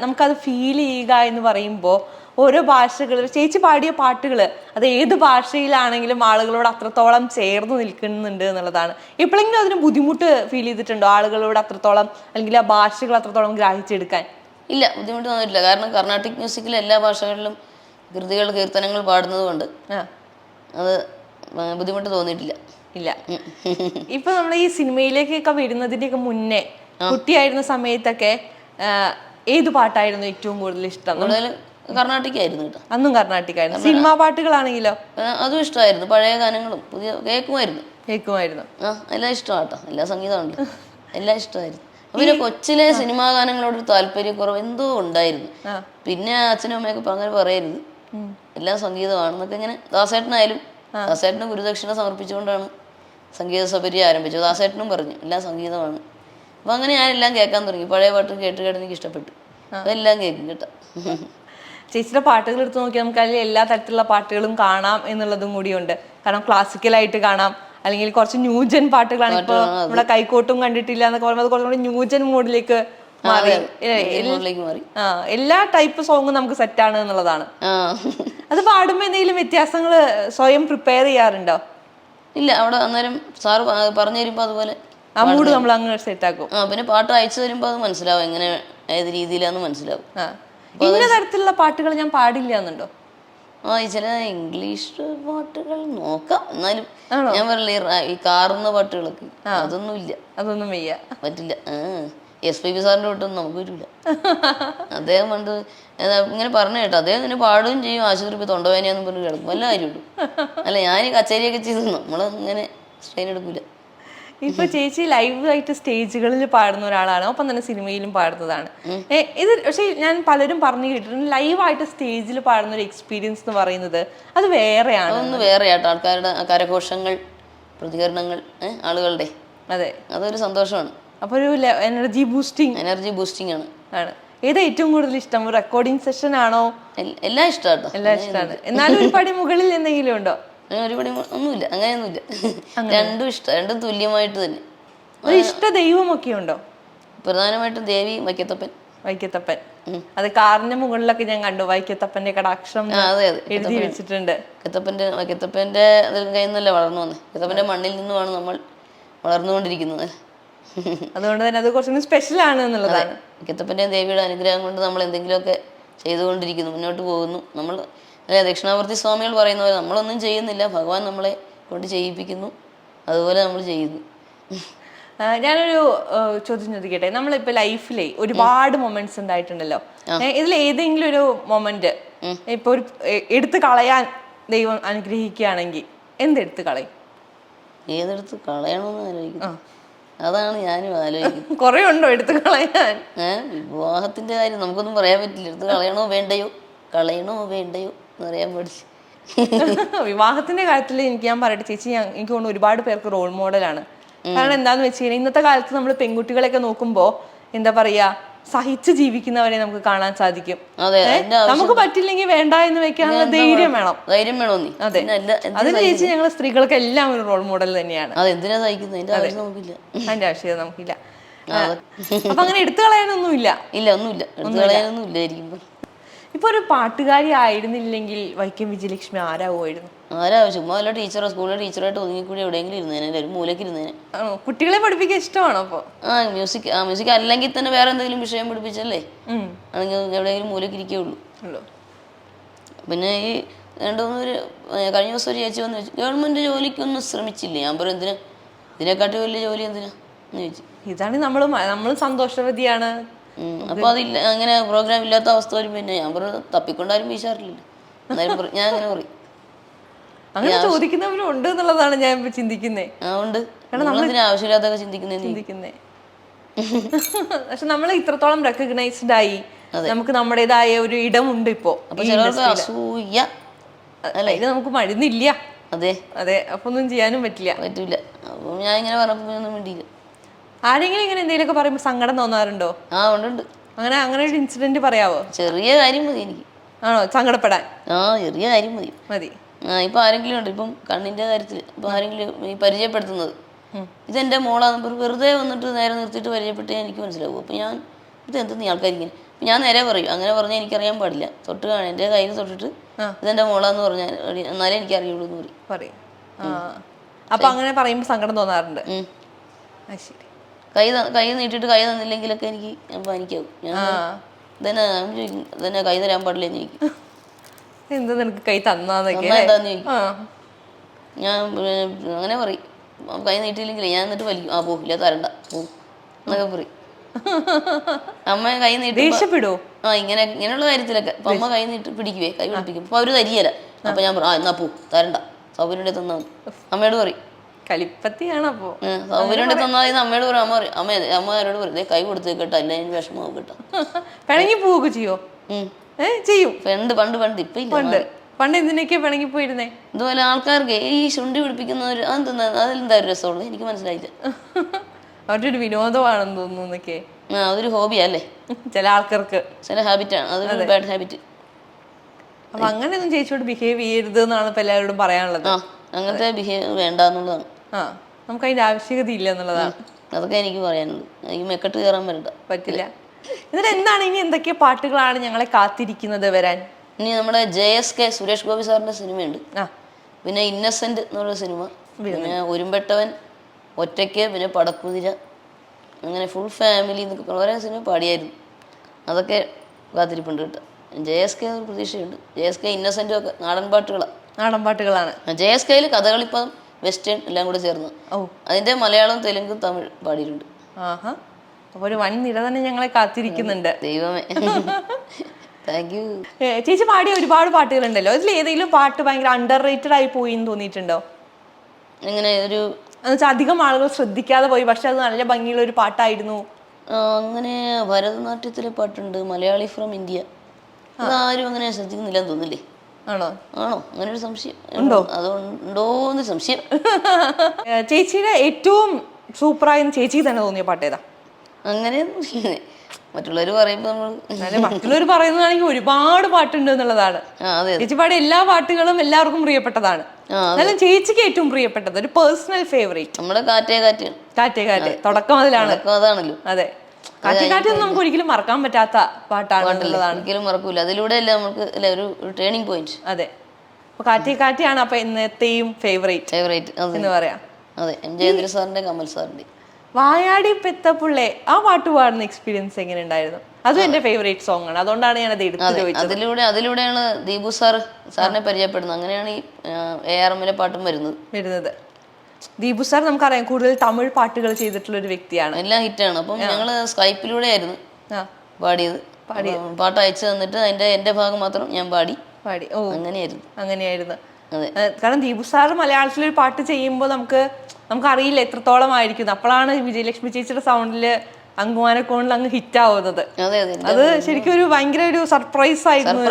നമുക്കത് ഫീൽ ചെയ്യുക എന്ന് പറയുമ്പോ ഓരോ ഭാഷകൾ, ചേച്ചി പാടിയ പാട്ടുകൾ അത് ഏത് ഭാഷയിലാണെങ്കിലും ആളുകളോട് അത്രത്തോളം ചേർന്ന് നിൽക്കുന്നുണ്ട് എന്നുള്ളതാണ്. എപ്പോഴെങ്കിലും അതിന് ബുദ്ധിമുട്ട് ഫീൽ ചെയ്തിട്ടുണ്ടോ? ആളുകളോട് അത്രത്തോളം അല്ലെങ്കിൽ ആ ഭാഷകൾ അത്രത്തോളം ഗ്രാഹിച്ചെടുക്കാൻ? ഇല്ല, ബുദ്ധിമുട്ട് തോന്നിയിട്ടില്ല. കാരണം കർണാട്ടിക് മ്യൂസിക്കിലെ എല്ലാ ഭാഷകളിലും കീർത്തനങ്ങൾ പാടുന്നത് കൊണ്ട് അത് ബുദ്ധിമുട്ട് തോന്നിയിട്ടില്ല. ഇപ്പൊ നമ്മൾ ഈ സിനിമയിലേക്കൊക്കെ വരുന്നതിന്റെയൊക്കെ മുന്നേ കുട്ടിയായിരുന്ന സമയത്തൊക്കെ ഏത് പാട്ടായിരുന്നു ഏറ്റവും കൂടുതൽ ഇഷ്ടം? കർണാട്ടിക് ആയിരുന്നു കേട്ടോ. അന്നും കർണാട്ടിക് ആയിരുന്നു. സിനിമാ പാട്ടുകളാണെങ്കിലോ? അതും ഇഷ്ടമായിരുന്നു. പഴയ ഗാനങ്ങളും പുതിയ കേൾക്കുമായിരുന്നു. കേൾക്കുമായിരുന്നു. എല്ലാം ഇഷ്ടമാണ് കേട്ടോ, എല്ലാ സംഗീതമുണ്ട്, എല്ലാം ഇഷ്ടമായിരുന്നു. പിന്നെ കൊച്ചിലെ സിനിമാ ഗാനങ്ങളോടൊരു താല്പര്യക്കുറവ് എന്തോ ഉണ്ടായിരുന്നു. പിന്നെ അച്ഛനും അമ്മയൊക്കെ അങ്ങനെ പറയരുത്, എല്ലാം സംഗീതമാണെന്നൊക്കെ. ഇങ്ങനെ ദാസേട്ടനായാലും, ദാസേട്ടന് ഗുരുദക്ഷിണ സമർപ്പിച്ചുകൊണ്ടാണ് സംഗീത സഭരി ആരംഭിച്ചത്. ദാസേട്ടനും പറഞ്ഞു എല്ലാം സംഗീതമാണ്. അപ്പം അങ്ങനെ ഞാനെല്ലാം കേൾക്കാൻ തുടങ്ങി. പഴയ പാട്ട് കേട്ട് കേട്ട് എനിക്ക് ഇഷ്ടപ്പെട്ടു. അപ്പം എല്ലാം കേൾക്കും കേട്ടോ. ചേച്ചിയുടെ പാട്ടുകൾ എടുത്ത് നോക്കിയാൽ നമുക്ക് അതിൽ എല്ലാ തരത്തിലുള്ള പാട്ടുകളും കാണാം എന്നുള്ളതും കൂടിയുണ്ട്. കാരണം ക്ലാസിക്കലായിട്ട് കാണാം, അല്ലെങ്കിൽ കുറച്ച് ന്യൂജൻ പാട്ടുകളാണ്. ഇപ്പൊ നമ്മുടെ കൈക്കോട്ടും കണ്ടിട്ടില്ല എന്നൊക്കെ പറയുമ്പോൾ അത് കുറച്ചുകൂടി ന്യൂജൻ മോഡിലേക്ക് മാറി. എല്ലാ ടൈപ്പ് സോങ്ങും നമുക്ക് സെറ്റാണ് എന്നുള്ളതാണ്. അത് പാടുമ്പോ എന്തെങ്കിലും വ്യത്യാസങ്ങൾ സ്വയം പ്രിപ്പയർ ചെയ്യാറുണ്ടോ? ഇല്ല, അവിടെ അന്നേരം സാറ് പറഞ്ഞു തരുമ്പോ അതുപോലെ ആ മൂഡ് നമ്മൾ അങ്ങ് സെറ്റ് ആക്കും. പിന്നെ പാട്ട് അയച്ചു തരുമ്പോ അത് മനസ്സിലാവും, എങ്ങനെ ഏത് രീതിയിലാന്ന് മനസ്സിലാവും. ഇന്ന തരത്തിലുള്ള പാട്ടുകൾ ഞാൻ പാടില്ല എന്നുണ്ടോ? ഈ ചില ഇംഗ്ലീഷ് പാട്ടുകൾ നോക്കാം, എന്നാലും ഞാൻ പറയില്ലേ ഈ കാറുന്ന പാട്ടുകളൊക്കെ അതൊന്നും ഇല്ല, അതൊന്നും വയ്യ, പറ്റില്ല. SPB സാറിന്റെ പാട്ടൊന്നും നമുക്ക് പറ്റില്ല. അദ്ദേഹം പണ്ട് ഇങ്ങനെ പറഞ്ഞു കേട്ടോ, അദ്ദേഹം ഇങ്ങനെ പാടുകയും ചെയ്യും, ആശുപത്രി പോയി തൊണ്ടവേനയാന്ന് പറഞ്ഞ് കിടക്കും, വല്ല കാര്യമുള്ളൂ. അല്ല ഞാൻ കച്ചേരിയൊക്കെ ചെയ്തു, നമ്മള് ഇങ്ങനെ സ്ട്രെയിൻ എടുക്കൂല. ഇപ്പൊ ചേച്ചി ലൈവ് ആയിട്ട് സ്റ്റേജുകളിൽ പാടുന്ന ഒരാളാണ്, ഒപ്പം തന്നെ സിനിമയിലും പാടുന്നതാണ്. ഇത് പക്ഷെ ഞാൻ പലരും പറഞ്ഞു കേട്ടിട്ടുണ്ട്, ലൈവായിട്ട് സ്റ്റേജിൽ പാടുന്ന ഒരു എക്സ്പീരിയൻസ് എന്ന് പറയുന്നത് അത് വേറെയാണ്. അതൊന്ന് വേറെയാട്ടോ, ആൾക്കാരുടെ കരഘോഷങ്ങൾ, പ്രതികരണങ്ങൾ, ആളുകളുടെ, അതെ, അതൊരു സന്തോഷമാണ്. അപ്പൊ ഒരു എനർജി ബൂസ്റ്റിംഗ് ആണ്. ഏതാ ഏറ്റവും കൂടുതൽ ഇഷ്ടം? റെക്കോർഡിംഗ് സെഷൻ ആണോ? എല്ലാം ഇഷ്ടമാട്ടോ, എല്ലാം ഇഷ്ടമാണ്. എന്നാലും ഒരു പടി മുകളിൽ എന്തെങ്കിലും ഉണ്ടോ? ഒരുപടി ഒന്നുമില്ല, അങ്ങനെയൊന്നുമില്ല. രണ്ടും ഇഷ്ടം, രണ്ടും തുല്യമായിട്ട് തന്നെ. ഒരു ഇഷ്ട ദൈവമൊക്കെ ഉണ്ടോ? പ്രധാനമായിട്ടും ദേവി വൈക്കത്തപ്പൻ. അത് കാറിന്റെ മുകളിലൊക്കെ ഞാൻ കണ്ടു, വൈക്കത്തപ്പന്റെ കടാക്ഷം എഴുതി വെച്ചിട്ടുണ്ട്. വൈക്കത്തപ്പന്റെ കയ്യിൽ നിന്നല്ലേ വളർന്നു വന്നേ, വൈക്കത്തപ്പന്റെ മണ്ണിൽ നിന്നുമാണ് നമ്മൾ വളർന്നുകൊണ്ടിരിക്കുന്നത്. അതുകൊണ്ട് തന്നെ അത് കുറച്ചുകൂടി സ്പെഷ്യൽ ആണ് എന്നുള്ളതാണ്. വൈക്കത്തപ്പന്റെ ദേവിയുടെ അനുഗ്രഹം കൊണ്ട് നമ്മൾ എന്തെങ്കിലുമൊക്കെ ചെയ്തുകൊണ്ടിരിക്കുന്നു, മുന്നോട്ട് പോകുന്നു. നമ്മൾ ദക്ഷിണാമൂർത്തി സ്വാമികൾ പറയുന്ന പോലെ നമ്മളൊന്നും ചെയ്യുന്നില്ല, ഭഗവാൻ നമ്മളെ കൊണ്ട് ചെയ്യിപ്പിക്കുന്നു, അതുപോലെ നമ്മൾ ചെയ്യുന്നു. ഞാനൊരു ചോദ്യം ചോദിക്കട്ടെ, നമ്മളിപ്പോ ലൈഫിലെ ഒരുപാട് മൊമെന്റ്സ് ഉണ്ടായിട്ടുണ്ടല്ലോ, ഇതിൽ ഏതെങ്കിലും ഒരു മൊമെന്റ് ഇപ്പൊ ഒരു എടുത്തു കളയാൻ ദൈവം അനുഗ്രഹിക്കുകയാണെങ്കിൽ എന്തെടുത്ത് കളയും? ഏതെടുത്ത് കളയണമെന്ന് ആലോചിക്കുന്നു, അതാണ് ഞാനും ആലോചിക്കുന്നത്. കുറെ ഉണ്ടോ എടുത്ത് കളയാൻ? വിവാഹത്തിന്റെ കാര്യം നമുക്കൊന്നും പറയാൻ പറ്റില്ല, എടുത്ത് കളയണോ വേണ്ടയോ എന്നറിയാൻ പാടില്ല. വിവാഹത്തിന്റെ കാര്യത്തിൽ ഞാൻ പറയട്ടെ ചേച്ചി, എനിക്ക് തോന്നുന്നു ഒരുപാട് പേർക്ക് റോൾ മോഡലാണ്. കാരണം എന്താന്ന് വെച്ച് കഴിഞ്ഞാൽ ഇന്നത്തെ കാലത്ത് നമ്മൾ പെൺകുട്ടികളെയൊക്കെ നോക്കുമ്പോ എന്താ പറയാ, സഹിച്ച് ജീവിക്കുന്നവരെ നമുക്ക് കാണാൻ സാധിക്കും. നമുക്ക് പറ്റില്ലെങ്കിൽ വേണ്ട എന്ന് വെക്കാനുള്ള ധൈര്യം വേണം. അതെ, അതിന് ചേച്ചി ഞങ്ങൾ സ്ത്രീകൾക്ക് എല്ലാം ഒരു റോൾ മോഡൽ തന്നെയാണ്. അതിന്റെ ആവശ്യകത നമുക്കില്ല. അപ്പൊ അങ്ങനെ എടുത്തു കളയാനൊന്നുമില്ല. ഇപ്പൊ ഒരു പാട്ടുകാരി ആയിരുന്നില്ലെങ്കിൽ വൈക്കം വിജയലക്ഷ്മി ആരാവുമായിരുന്നു? ചുമ്മാ വല്ല ടീച്ചറോ സ്കൂളിലെ ടീച്ചറായിട്ട് ഒതുങ്ങിക്കൂടി എവിടെയെങ്കിലും ഇരുന്നേനെ, ഒരു മൂലക്ക് ഇരുന്നേനെ. കുട്ടികളെ പഠിപ്പിക്കാൻ ഇഷ്ടമാണോ? അപ്പൊ മ്യൂസിക് അല്ലെങ്കിൽ തന്നെ വേറെ എന്തെങ്കിലും വിഷയം പഠിപ്പിച്ചല്ലേ ആണെങ്കിൽ എവിടെയെങ്കിലും മൂലക്ക് ഇരിക്കുകയുള്ളൂ. പിന്നെ ഈ കഴിഞ്ഞ ദിവസം ഒരു ചേച്ചി വന്ന് ചോദിച്ചു, ഗവൺമെന്റ് ജോലിക്കൊന്നും ശ്രമിച്ചില്ലേ? ഞാൻ പറയും എന്തിനാ, ഇതിനെക്കാട്ടി വലിയ ജോലി എന്തിനാ എന്ന് ചോദിച്ചു. ഇതാണ് നമ്മൾ സന്തോഷവതിയാണ്. അപ്പൊ അതില്ല, അങ്ങനെ പ്രോഗ്രാം ഇല്ലാത്ത അവസ്ഥ വരും. പിന്നെ ഞാൻ പറഞ്ഞു തപ്പിക്കൊണ്ടാരും വീശാറില്ലല്ലോ, എന്നാലും ഞാൻ അങ്ങനെ പറയും. അങ്ങനെ ചോദിക്കുന്നവരും ഉണ്ട് എന്നുള്ളതാണ് ഞാൻ ചിന്തിക്കുന്നേ. ഉണ്ട്, ആവശ്യമില്ലാത്തൊക്കെ ചിന്തിക്കുന്നേ. പക്ഷെ നമ്മൾ ഇത്രത്തോളം റെക്കഗ്നൈസ്ഡ് ആയി, നമുക്ക് നമ്മുടേതായ ഒരു ഇടമുണ്ട് ഇപ്പോ. അപ്പൊ ചിലർക്ക് അസൂയ അല്ല, ഇത് നമുക്ക് മരുന്നില്ല. അതെ, അപ്പൊ ഒന്നും ചെയ്യാനും പറ്റില്ല. അപ്പൊ ഞാൻ ഇങ്ങനെ പറഞ്ഞപ്പോ ഒന്നും വേണ്ടിയില്ല. ആരെങ്കിലും ഇങ്ങനെ എന്തെങ്കിലുമൊക്കെ പറയുമ്പോ സങ്കടം തോന്നാറുണ്ടോ? ഉണ്ട്. അങ്ങനെ ഒരു ഇൻസിഡന്റ് പറയാവോ? ചെറിയ കാര്യം മതി എനിക്ക്. ആണോ സങ്കടപ്പെടാൻ? ചെറിയ കാര്യം മതി. ഇപ്പൊ ആരെങ്കിലും ഉണ്ട്, ഇപ്പം കണ്ണിന്റെ കാര്യത്തിൽ ഇപ്പൊ ആരെങ്കിലും ഈ പരിചയപ്പെടുത്തുന്നത് ഇതെന്റെ മോളാന്ന് വെറുതെ വന്നിട്ട് നേരെ നിർത്തിയിട്ട് പരിചയപ്പെട്ട് എനിക്ക് മനസ്സിലാവും. അപ്പൊ ഞാൻ ഇത് എന്തെന്ന് ആൾക്കാരിങ്ങനെ, ഞാൻ നേരെ പറയും. അങ്ങനെ പറഞ്ഞാൽ എനിക്കറിയാൻ പാടില്ല, തൊട്ട് കാണാൻ എന്റെ കയ്യിൽ തൊട്ടിട്ട് ഇതെന്റെ മോളാന്ന് പറഞ്ഞാൽ എന്നാലേ എനിക്ക് അറിയുള്ളൂ എന്ന് പറയും. അപ്പൊ അങ്ങനെ പറയുമ്പോ സങ്കടം തോന്നാറുണ്ട്. കൈ നീട്ടിട്ട് കൈ തന്നില്ലെങ്കിലൊക്കെ ഞാൻ പാനിക്കാവും. ഞാൻ ഇതന്നെ കൈ തരാൻ പാടില്ല എന്ന് ചോദിക്കും. എന്താ നിനക്ക് കൈ തന്നാന്നൊക്കെ ഞാൻ അങ്ങനെ പറയും. കൈ നീട്ടിയില്ലെങ്കിലേ ഞാൻ എന്നിട്ട് വലിക്കും. പോകില്ല, തരണ്ട, പോകും എന്നൊക്കെ പറയും. അമ്മ കൈ നീട്ടി ദേഷ്യപ്പെടുവോ? ഇങ്ങനെയുള്ള കാര്യത്തിലൊക്കെ. അപ്പൊ അമ്മ കൈ നീട്ടി പിടിക്കുവേ, കൈ പിടിപ്പിക്കും. അപ്പൊ അവര് തരികയില്ല. അപ്പൊ ഞാൻ പറയും എന്നാ പോ, തരണ്ട, സൗകര്യം തന്നാ മതി. അമ്മയോട് പറയും. കലിപ്പത്തിയാണ് അപ്പോ. സൗകര്യം ഉണ്ടെങ്കിൽ തന്നാൽ അമ്മയോട് പറയും, അമ്മ പറയും, അമ്മ ആരോട് പറയും, ദേ കൈ കൊടുത്തേക്കട്ടെ, അല്ല എനിക്ക് വിഷമമാവും കേട്ടോ. പിണങ്ങി പോവുക ചെയ്യോ? ചെയ്യും. പണ്ട് ഇപ്പൊ ഇല്ല. പണ്ട് എന്തിനൊക്കെ പിണങ്ങി പോയിരുന്നേ? ഇതുപോലെ ആൾക്കാർക്ക് ഈ ശുണ്ടി പിടിപ്പിക്കുന്നവർ അതെന്താ ഒരു രസമുള്ളൂ, എനിക്ക് മനസ്സിലായില്ല. അവരുടെ ഒരു വിനോദമാണെന്ന് തോന്നുന്നൊക്കെ. അതൊരു ഹോബിയാ അല്ലേ ചില ആൾക്കാർക്ക്, ചില ഹാബിറ്റാണ്, അതൊരു ബാഡ് ഹാബിറ്റ്. അപ്പൊ അങ്ങനെയൊന്നും ചേച്ചിയോട് ബിഹേവ് ചെയ്യരുത് എന്നാണ് ഇപ്പൊ എല്ലാവരോടും പറയാനുള്ളത്. അങ്ങനത്തെ ബിഹേവ് വേണ്ട എന്നുള്ളതാണ്. നമുക്ക് അതിന്റെ ആവശ്യകത ഇല്ല എന്നുള്ളതാണ്. അതൊക്കെ എനിക്ക് പറയാനുള്ളത്. എനിക്ക് മെക്കെട്ട് കയറാൻ വരണ്ട, പറ്റില്ല. എന്നിട്ട് എന്താണ് ഇനി എന്തൊക്കെ പാട്ടുകളാണ് ഞങ്ങളെ കാത്തിരിക്കുന്നത് വരാൻ? ഇനി നമ്മുടെ JSK സുരേഷ് ഗോപി സാറിന്റെ സിനിമയുണ്ട്, പിന്നെ ഇന്നസെന്റ് എന്നുള്ള സിനിമ, പിന്നെ ഒരുമ്പെട്ടവൻ, ഒറ്റയ്ക്ക്, പിന്നെ പടക്കുതിര, അങ്ങനെ ഫുൾ ഫാമിലി എന്നൊക്കെ വളരെ സിനിമ പാടിയായിരുന്നു. അതൊക്കെ കാത്തിരിപ്പുണ്ട് കേട്ടോ. JSK ഒരു പ്രതീക്ഷയുണ്ട്. JSK ഇന്നസെന്റും ഒക്കെ നാടൻ പാട്ടുകളാണ്. JSKയിൽ കഥകളിപ്പം വെസ്റ്റേൺ എല്ലാം കൂടെ ചേർന്ന് അതിന്റെ മലയാളം, തെലുങ്ക്, തമിഴ് പാടിയിട്ടുണ്ട്. അപ്പൊ ഒരു വൻ നിര തന്നെ ഞങ്ങളെ കാത്തിരിക്കുന്നുണ്ട്. ദൈവമേ, താങ്ക് യു. ചേച്ചി പാടിയ ഒരുപാട് പാട്ടുകളുണ്ടല്ലോ, അതിൽ ഏതെങ്കിലും പാട്ട് ഭയങ്കര അണ്ടർ റേറ്റഡ് ആയി പോയി എന്ന് തോന്നിയിട്ടുണ്ടോ? എങ്ങനെ ഒരു അധികം ആളുകൾ ശ്രദ്ധിക്കാതെ പോയി, പക്ഷെ അത് നല്ല ഭംഗിയുള്ള ഒരു പാട്ടായിരുന്നു. അങ്ങനെ ഭരതനാട്യത്തിലെ പാട്ടുണ്ട്, മലയാളി ഫ്രം ഇന്ത്യ, അതാരും അങ്ങനെ ശ്രദ്ധിക്കുന്നില്ലെന്ന് തോന്നില്ലേ? ആണോ? അങ്ങനെ ഒരു സംശയം ഉണ്ടോ? അതുണ്ടോന്ന് സംശയം. ചേച്ചിയുടെ ഏറ്റവും സൂപ്പറായെന്ന് ചേച്ചി തന്നെ തോന്നിയ പാട്ട് ഏതാ? അങ്ങനെ മറ്റുള്ളവർ പറയുമ്പോ മറ്റുള്ളവർ പറയുന്നതാണെങ്കിൽ ഒരുപാട് പാട്ടുണ്ട് എന്നുള്ളതാണ്. ചേച്ചി പാടിയ എല്ലാ പാട്ടുകളും എല്ലാവർക്കും പ്രിയപ്പെട്ടതാണ്. എന്നാലും ചേച്ചിക്ക് ഏറ്റവും പ്രിയപ്പെട്ടത് ഒരു പേഴ്സണൽ ഫേവറേറ്റ് നമ്മുടെ കാറ്റേ തുടക്കം അതിലാണ്. അതാണല്ലോ. അതെ, കാറ്റേ നമുക്ക് ഒരിക്കലും മറക്കാൻ പറ്റാത്ത പാട്ടാണ്. ഒരിക്കലും മറക്കൂല. അതിലൂടെ അല്ലേ നമുക്ക് ഒരു ടേണിംഗ് പോയിന്റ്. അതെ, അപ്പൊ കാറ്റേയാണ് അപ്പൊ ഇന്നത്തെയും ഫേവറേറ്റ് എന്ന് പറയാം. അതെ, MJ സാറിന്റെ, കമൽ സാറിന്റെ വായാടി പെത്തപ്പുള്ളേ ആ പാട്ട് പാടുന്ന എക്സ്പീരിയൻസ് എങ്ങനെ ഉണ്ടായിരുന്നു? അതും എന്റെ ഫേവറേറ്റ് സോങ് ആണ്, അതുകൊണ്ടാണ് ഞാൻ അത് എടുത്തു ചോദിച്ചത്. അതിലൂടെയാണ് ദീപു സാറിനെ പരിചയപ്പെടുന്നത്. അങ്ങനെയാണ് ഈ ARMലെ പാട്ടും വരുന്നത്. ദീപു സാർ നമുക്കറിയാം കൂടുതൽ തമിഴ് പാട്ടുകൾ ചെയ്തിട്ടുള്ള ഒരു വ്യക്തിയാണ്, എല്ലാം ഹിറ്റാണ്. അപ്പം ഞങ്ങള് സ്കൈപ്പിലൂടെ ആയിരുന്നു പാടിയത്. പാട്ട് അയച്ചു തന്നിട്ട് എന്റെ ഭാഗം മാത്രം ഞാൻ പാടി. അങ്ങനെയായിരുന്നു. കാരണം ദീപു സാർ മലയാളത്തിലൊരു പാട്ട് ചെയ്യുമ്പോൾ നമുക്കറിയില്ല എത്രത്തോളം ആയിരിക്കും. അപ്പോഴാണ് വിജയലക്ഷ്മി ചേച്ചിയുടെ സൗണ്ടില് അങ്കുമാനക്കോണിൽ അങ്ങ് ഹിറ്റ് ആവുന്നത്. അത് ശരിക്കും ഒരു ഭയങ്കര ഒരു സർപ്രൈസ് ആയിരുന്നു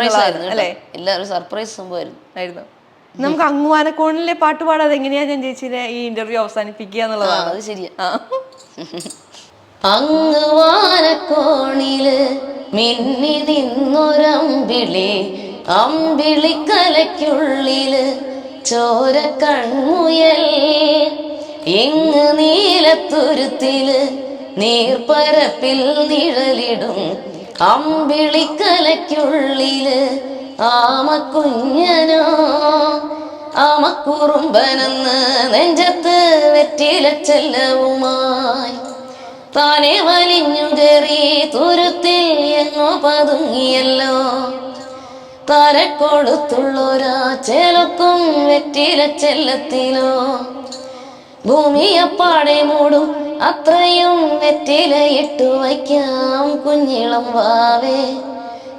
അല്ലേ? എല്ലാവരും സർപ്രൈസ് സംഭവമായിരുന്നു. നമുക്ക് അങ്കുമാനക്കോണിലെ പാട്ട് പാടാതെ എങ്ങനെയാ ഞാൻ ചേച്ചിനെ ഈ ഇന്റർവ്യൂ അവസാനിപ്പിക്കുക എന്നുള്ളതാണ്. അത് ശരിയാ. അങ്ങുവാനക്കോണില് മിന്നി നിന്നൊരമ്പിളി, അമ്പിളിക്കലയ്ക്കുള്ളില് ചോര കൺമുയൽ, ഇങ്ങ് നീലത്തുരുത്തില് നീർപ്പരപ്പിൽ നിഴലിടും, അമ്പിളിക്കലയ്ക്കുള്ളില് ആമക്കുഞ്ഞനോ ആമക്കുറുമ്പനെന്ന് നെഞ്ചത്ത് വെറ്റില ചെല്ലവുമായി താനെ വലിഞ്ഞു കയറി തുരുത്തിൽ എങ്ങോ പതുങ്ങിയല്ലോ, തലക്കൊടുത്തുള്ളൊരാ ചെലക്കും വെറ്റില ചെല്ലത്തിലോ, ഭൂമിയപ്പാടെ മൂടും അത്രയും വെറ്റിലയിട്ടു വയ്ക്കാം കുഞ്ഞിളം വാവേ,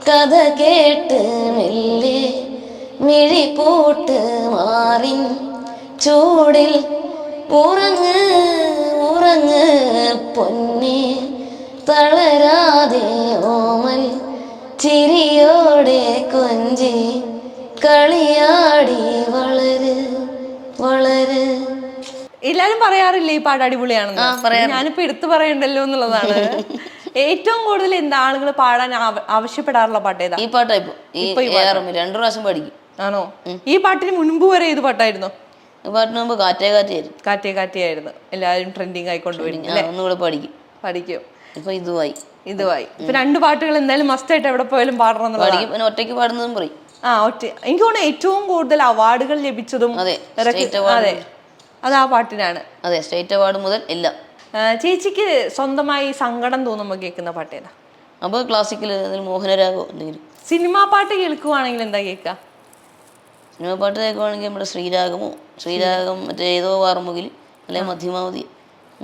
കഥ കേട്ട് മെല്ലെ മിഴി പൂട്ട് മാറിൻ ചൂടിൽ ഉറങ്ങ് ഉറങ്ങ് പൊന്നെ, തളരാതെ ഓമൽ ചിരിയോടെ കൊഞ്ചി കളിയാടി വളര് വളര്. എല്ലാരും പറയാറില്ലേ ഈ പാട്ട് അടിപൊളിയാണെന്ന്? ഞാനിപ്പോ എടുത്തു പറയണ്ടല്ലോ എന്നുള്ളതാണ്. ഏറ്റവും കൂടുതൽ എന്താ ആളുകൾ പാടാൻ ആവശ്യപ്പെടാറുള്ള പാട്ട് ഏതാ? ഈ പാട്ടായിപ്പോ 2 പ്രാവശ്യം പഠിക്കും. ആണോ? ഈ പാട്ടിന് മുൻപ് വരെ ഏത് പാട്ടായിരുന്നു? പാട്ടിന് മുമ്പ് കാറ്റേയായിരുന്നു എല്ലാരും ട്രെൻഡിങ് ആയിക്കൊണ്ടുപോയി പഠിക്കും. ഇപ്പൊ ഇതുമായി. ഇപ്പൊ 2 പാട്ടുകൾ എന്തായാലും മസ്റ്റ് ആയിട്ട് എവിടെ പോയാലും പാടണം. പിന്നെ ഒറ്റയ്ക്ക് പാടുന്നതും പറയും. എനിക്ക് തോന്നുന്നു ഏറ്റവും കൂടുതൽ അവാർഡുകൾ ലഭിച്ചതും അതെ അത് ആ പാട്ടിനാണ്. അതെ, സ്റ്റേറ്റ് അവാർഡ് മുതൽ എല്ലാം. ചേച്ചിക്ക് സ്വന്തമായി സങ്കടം തോന്നുമ്പോ കേൾക്കുന്ന പാട്ട് ഏതാ? അപ്പൊ ക്ലാസിക്കൽ മോഹനരാഗോ എന്തെങ്കിലും. സിനിമാ പാട്ട് കേൾക്കുവാണെങ്കിൽ എന്താ കേൾക്കുക? സിനിമാ പാട്ട് കേൾക്കുവാണെങ്കിൽ നമ്മുടെ ശ്രീരാഗം മറ്റേ ഏതോ വാർമുകിൽ അല്ലെങ്കിൽ മധ്യമാവധി,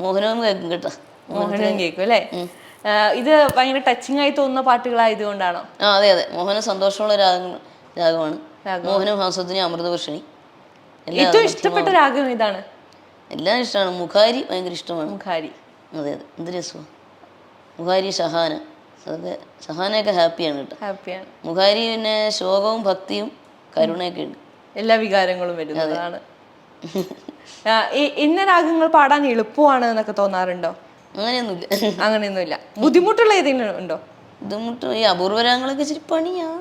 മോഹനവും കേൾക്കും കേട്ടോ. മോഹനം കേൾക്കും അല്ലേ? ഇത് ഭയങ്കര ടച്ചിങ് ആയി തോന്നുന്ന പാട്ടുകളായതുകൊണ്ടാണോ? അതെ, മോഹനം സന്തോഷമുള്ള രാഗമാണ്. മോഹനം ഹാസത്തിന് അമൃതവർഷിണി. ഏറ്റവും ഇഷ്ടപ്പെട്ട രാഗം ഇതാണ്? എല്ലാം ഇഷ്ടമാണ്. മുഖാരി ഭയങ്കര ഇഷ്ടമാണ്. മുഖാരി. അതെ അതെ, എന്ത് രസമാണ്. മുഖാരി, ഷഹാന, അതൊക്കെ ഷഹാനയൊക്കെ ഹാപ്പിയാണ് കേട്ടോ. ഹാപ്പിയാണ്. മുഖാരി പിന്നെ ശോകവും ഭക്തിയും കരുണയൊക്കെ ഉണ്ട്. എല്ലാ വികാരങ്ങളും വരുന്നതാണ്. ഇന്ന രാഗങ്ങൾ പാടാൻ എളുപ്പമാണ് എന്നൊക്കെ തോന്നാറുണ്ടോ? അങ്ങനെയൊന്നുമില്ല. അങ്ങനെയൊന്നുമില്ല. ബുദ്ധിമുട്ടുള്ള ഏതെങ്കിലും ഉണ്ടോ? ബുദ്ധിമുട്ട് ഈ അപൂർവരാഗങ്ങളൊക്കെ ഇച്ചിരി പണിയാണ്.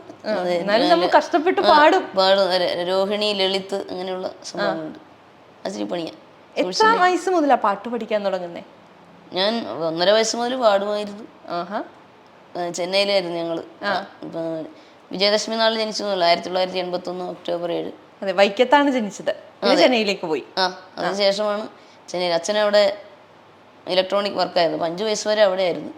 എന്നാലും നമ്മൾ കഷ്ടപ്പെട്ട് പാടും. രോഹിണി, ലളിത് അങ്ങനെയുള്ള സംഭവങ്ങളുണ്ട്, അച്ചിരി പണിയാണ്. എത്ര വയസ്സ് മുതലാ പാട്ട് പഠിക്കാൻ തുടങ്ങുന്നേ? ഞാൻ 1.5 വയസ്സ് മുതൽ പാടുമായിരുന്നു. ചെന്നൈയിലായിരുന്നു ഞങ്ങള്. വിജയദശമി നാളിൽ ജനിച്ചതല്ല, 1981 ഒക്ടോബർ 7. അതെ, വൈക്കത്താണ് ജനിച്ചത്. ചെന്നൈയിലേക്ക് പോയി. അതിനുശേഷമാണ് ചെന്നൈയിൽ. അച്ഛനവിടെ ഇലക്ട്രോണിക് വർക്കായിരുന്നു. 5 വയസ്സ് വരെ അവിടെ ആയിരുന്നു.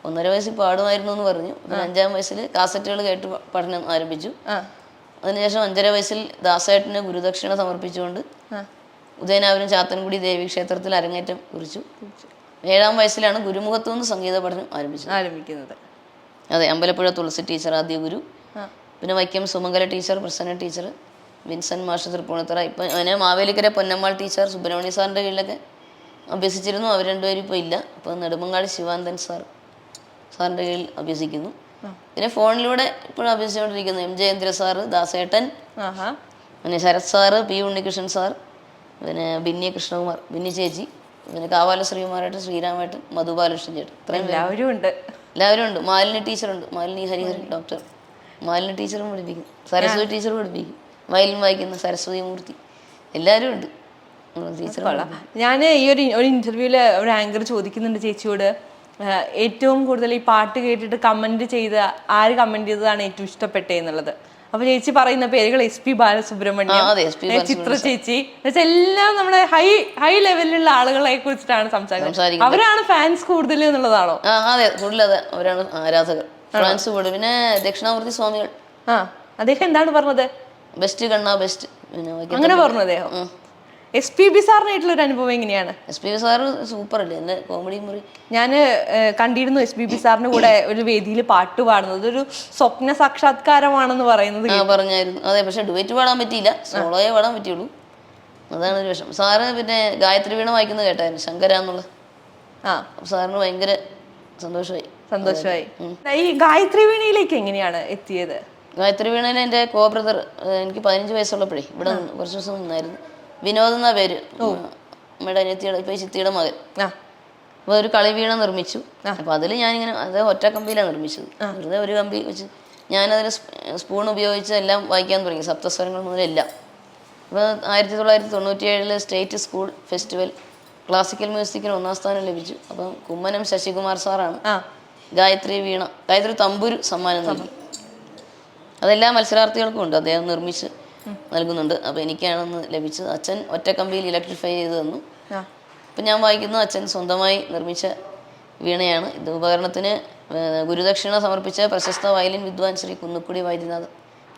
1.5 വയസ്സിൽ പാടുമായിരുന്നു എന്ന് പറഞ്ഞു. പിന്നെ 5-ാം വയസ്സിൽ കാസറ്റുകൾ കേട്ട് പഠനം ആരംഭിച്ചു. അതിനുശേഷം 5.5 വയസ്സിൽ ദാസേട്ടന് ഗുരുദക്ഷിണ സമർപ്പിച്ചുകൊണ്ട് ഉദയനാപുരം ചാത്തൻകുടി ദേവീക്ഷേത്രത്തിൽ അരങ്ങേറ്റം കുറിച്ചു. 7-ാം വയസ്സിലാണ് ഗുരുമുഖത്തു നിന്ന് സംഗീത പഠനം ആരംഭിക്കുന്നത്. അതെ, അമ്പലപ്പുഴ തുളസി ടീച്ചർ ആദ്യ ഗുരു, പിന്നെ Vaikom Sumangala teacher, Prasanna teacher, Vincent മാഷ് തൃപ്പൂണിത്തറ. ഇപ്പം അങ്ങനെ മാവേലിക്കര പൊന്നമ്മാൾ ടീച്ചർ സുബ്രഹ്മണ്യ സാറിൻ്റെ കീഴിലൊക്കെ അഭ്യസിച്ചിരുന്നു. അവർ രണ്ടുപേരും ഇപ്പോൾ ഇല്ല. അപ്പോൾ നെടുമങ്ങാട് ശിവാനന്ദൻ സാറിൻ്റെ കീഴിൽ അഭ്യസിക്കുന്നു. പിന്നെ ഫോണിലൂടെ ഇപ്പോഴും അഭ്യസിച്ചുകൊണ്ടിരിക്കുന്നു എം ജയേന്ദ്ര സാറ്, ദാസേട്ടൻ, പിന്നെ Sarath sir, P Unnikrishnan sir, പിന്നെ ബിന്നി കൃഷ്ണകുമാർ, ബിന്നി ചേച്ചി, പിന്നെ കാവാല ശ്രീകുമാരേട്ടൻ, ശ്രീരാമേട്ടൻ, മധുബാലകൃഷ്ണൻ ചേട്ടൻ, ഇത്രയും എല്ലാവരും ഉണ്ട്. മാലിനി ടീച്ചറുണ്ട്, മാലിനി ഹരിഹരൻ ഡോക്ടർ. മാലിനി ടീച്ചറും പഠിപ്പിക്കും, സരസ്വതി ടീച്ചർ പഠിപ്പിക്കും, വയലിൻ വായിക്കുന്ന സരസ്വതി മൂർത്തി, എല്ലാവരും ഉണ്ട്. ഞാൻ ഈ ഒരു ഇന്റർവ്യൂവിൽ ഒരു ആങ്കർ ചോദിക്കുന്നുണ്ട് ചേച്ചിയോട്, ഏറ്റവും കൂടുതൽ ഈ പാട്ട് കേട്ടിട്ട് കമന്റ് ചെയ്തതാണ് ഏറ്റവും ഇഷ്ടപ്പെട്ടത് എന്നുള്ളത്. അപ്പൊ ചേച്ചി പറയുന്ന പേരുകൾ SP ബാലസുബ്രഹ്മണ്യം, ചിത്ര ചേച്ചി, എല്ലാം നമ്മുടെ ഹൈ ലെവലിലുള്ള ആളുകളെ കുറിച്ചിട്ടാണ് സംസാരിക്കുന്നത്. അവരാണ് ഫാൻസ് കൂടുതൽ എന്നുള്ളതാണോ? അതെ, കൂടുതൽ അതെ, അവരാണ് ആരാധകർ, ഫാൻസ് കൂടുതൽ. പിന്നെ ദക്ഷിണാമൂർത്തി സ്വാമികൾ, അദ്ദേഹം എന്താണ് പറഞ്ഞത്? ബെസ്റ്റ് കണ്ണാ ബെസ്റ്റ്, അങ്ങനെ പറഞ്ഞു അദ്ദേഹം. SPB സാറിനായിട്ടുള്ള ഒരു അനുഭവം എങ്ങനെയാണ്? SPB സാറ് സൂപ്പർ അല്ലേ, എന്റെ കോമഡി മുറി. ഞാൻ കണ്ടിരുന്നു SPB സാറിന്റെ കൂടെ ഒരു വേദിയിൽ പാട്ട് പാടുന്നത്. ഒരു സ്വപ്ന സാക്ഷാത്കാരമാണെന്ന് പറയുന്നത് പറഞ്ഞായിരുന്നു. അതെ, പക്ഷെ ഡുവറ്റ് പാടാൻ പറ്റിയില്ല, സോളോയെ പാടാൻ പറ്റുള്ളൂ. അതാണ് ഒരു വിഷയം. സാറ് പിന്നെ ഗായത്രി വീണ വായിക്കുന്നത് കേട്ടായിരുന്നു, ശങ്കര എന്നുള്ള. സാറിന് ഭയങ്കര സന്തോഷമായി. ഈ ഗായത്രി വീണയിലേക്ക് എങ്ങനെയാണ് എത്തിയത്? ഗായത്രി വീണയിൽ എൻ്റെ ബ്രദർ, എനിക്ക് 15 വയസ്സുള്ളപ്പോഴേ ഇവിടെ കുറച്ച് ദിവസം നിന്നായിരുന്നു. വിനോദ് എന്നാ പേര്, അമ്മയുടെ അനിയത്തിയുടെ, ഇപ്പൊ ചിത്തിയുടെ മകൻ. അപ്പോൾ ഒരു കളി വീണ നിർമ്മിച്ചു. അപ്പോൾ അതിൽ ഞാനിങ്ങനെ, അത് ഒറ്റ കമ്പിയിലാണ് നിർമ്മിച്ചത്. വെറുതെ ഒരു കമ്പി വെച്ച് ഞാനതിൽ സ്പൂൺ ഉപയോഗിച്ച് എല്ലാം വായിക്കാൻ തുടങ്ങി, സപ്തസ്വരങ്ങൾ മുതലെല്ലാം. അപ്പോൾ 1997 സ്റ്റേറ്റ് സ്കൂൾ ഫെസ്റ്റിവൽ ക്ലാസിക്കൽ മ്യൂസിക്കിന് 1ാം സ്ഥാനം ലഭിച്ചു. അപ്പം കുമ്മനം ശശികുമാർ സാറാണ് ഗായത്രി തമ്പുരു സമ്മാനം നൽകി. അതെല്ലാ മത്സരാർത്ഥികൾക്കും ഉണ്ട്, അദ്ദേഹം നിർമ്മിച്ച് നൽകുന്നുണ്ട്. അപ്പോൾ എനിക്കാണെന്ന് ലഭിച്ചത്. അച്ഛൻ ഒറ്റക്കമ്പിയിൽ ഇലക്ട്രിഫൈ ചെയ്ത് തന്നു. അപ്പം ഞാൻ വായിക്കുന്നു, അച്ഛൻ സ്വന്തമായി നിർമ്മിച്ച വീണയാണ്. ഇത് ഉപകരണത്തിന് ഗുരുദക്ഷിണ സമർപ്പിച്ച പ്രശസ്ത വയലിൻ വിദ്വാൻ ശ്രീ കുന്നുക്കുടി വൈദ്യനാഥ്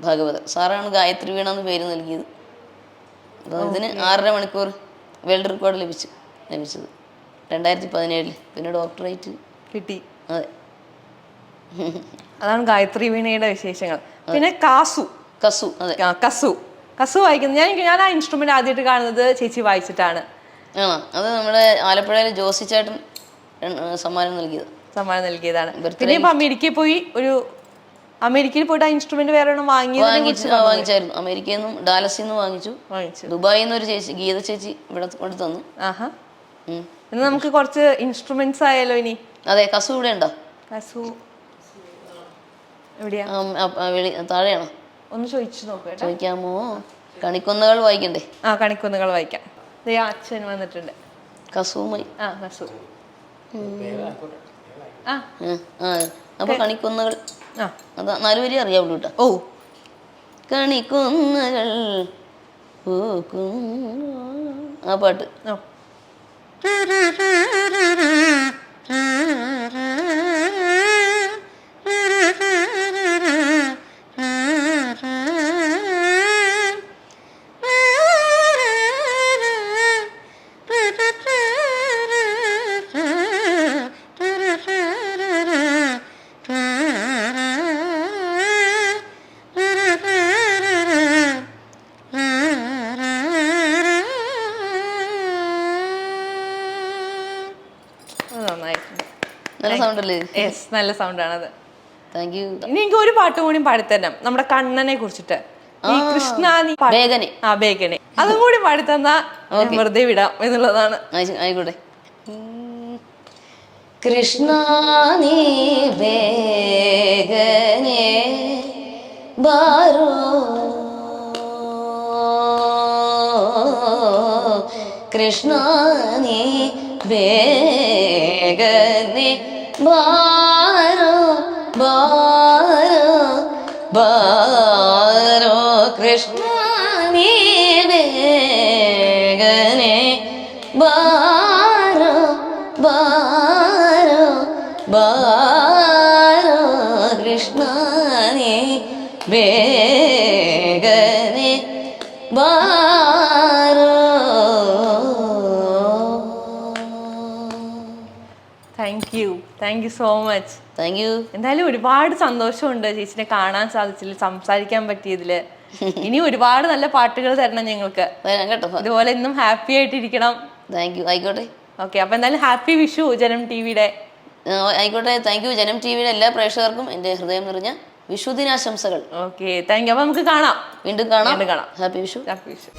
ഭാഗവതർ സാറാണ് ഗായത്രി വീണ എന്ന് പേര് നൽകിയത്. അപ്പോൾ ഇതിന് 6.5 മണിക്കൂർ വേൾഡ് റെക്കോർഡ് ലഭിച്ചത് 2017. പിന്നെ ഡോക്ടറേറ്റ് കിട്ടി. അതെ, അതാണ് ഗായത്രി വീണയുടെ വിശേഷങ്ങൾ. പിന്നെ കസു വായിക്കുന്നത് ഞാൻ ആ ഇൻസ്ട്രുമെന്റ് ആദ്യമായിട്ട് കാണുന്നത് ചേച്ചി വായിച്ചിട്ടാണ്. അത് നമ്മുടെ ആലപ്പുഴയിലെ ജോസി ചേട്ടൻ സമ്മാനം നൽകിയതാണ്. പിന്നെ ഇപ്പൊ അമേരിക്കയിൽ പോയിട്ട് ആ ഇൻസ്ട്രുമെന്റ് വേറെ വാങ്ങിച്ചായിരുന്നു. അമേരിക്കയിൽ നിന്നും ഡാലസിൽ നിന്നും വാങ്ങിച്ചു. ദുബായിൽ നിന്ന് ഒരു ചേച്ചി, ഗീത ചേച്ചി ഇവിടെ കൊണ്ട് തന്നു. നമുക്ക് കുറച്ച് ഇൻസ്ട്രുമെന്റ്സ് ആയാലോ ഇനി? അതെ, കസു ഇവിടെ ഉണ്ടോ? കസു എവിടെയാ? താഴെയാണോ? ഒന്ന് ചോദിക്കാമോ? കണിക്കൊന്നകൾ വായിക്കണ്ടേ? കണിക്കൊന്നകൾ വായിക്കാം. അച്ഛൻ വന്നിട്ടുണ്ട്. കസുമായി കസു. അപ്പൊ കണിക്കൊന്നകൾ അത് 4 വരി അറിയാവുള്ളൂ കേട്ടോ. കണിക്കൊന്നകൾ ആ പാട്ട്. സൗണ്ട് അല്ലേ? യെസ്, നല്ല സൗണ്ടാണത്. Thank you. ഇനി എനിക്ക് ഒരു പാട്ട് കൂടി പാടിത്തരണം നമ്മുടെ കണ്ണനെ കുറിച്ചിട്ട്. ഈ കൃഷ്ണ നീ ബേഗനെ. ബേഗനെ അതും കൂടി പാടിത്തന്നാ വെറുതെ വിടാം എന്നുള്ളതാണ്. ആയിക്കോട്ടെ. കൃഷ്ണ നീ ബേഗനെ ബാരോ, കൃഷ്ണ നീ ബേഗനെ ബാരോ ബാരോ ബാരോ, കൃഷ്ണ നീ ബേഗനെ ബാരോ ബാരോ ബാരോ, കൃഷ്ണ നീ ബേഗനെ ബാരോ. Thank you so much. Thank you. എന്തായാലും ഒരുപാട് സന്തോഷമുണ്ട് ചേച്ചിനെ കാണാൻ സാധിച്ചില്ല, സംസാരിക്കാൻ പറ്റിയതില്. ഇനി ഒരുപാട് നല്ല പാട്ടുകൾ തരണം ഞങ്ങൾക്ക് കേട്ടോ. ഇതുപോലെ ഇന്നും ഹാപ്പി ആയിട്ടിരിക്കണം. Thank you. ആയിക്കോട്ടെ. ഓക്കെ, അപ്പൊ എന്തായാലും ഹാപ്പി വിഷു ജനം ടിവിയുടെ. ആയിക്കോട്ടെ. Thank you. ജനം ടിവിയുടെ എല്ലാ പ്രേക്ഷകർക്കും എന്റെ ഹൃദയം നിറഞ്ഞ വിഷുദിനാശംസകൾ. Okay, thank you. അപ്പൊ നമുക്ക് കാണാം, വീണ്ടും കാണാം. കാണാം. ഹാപ്പി വിഷു. ഹാപ്പി വിഷു.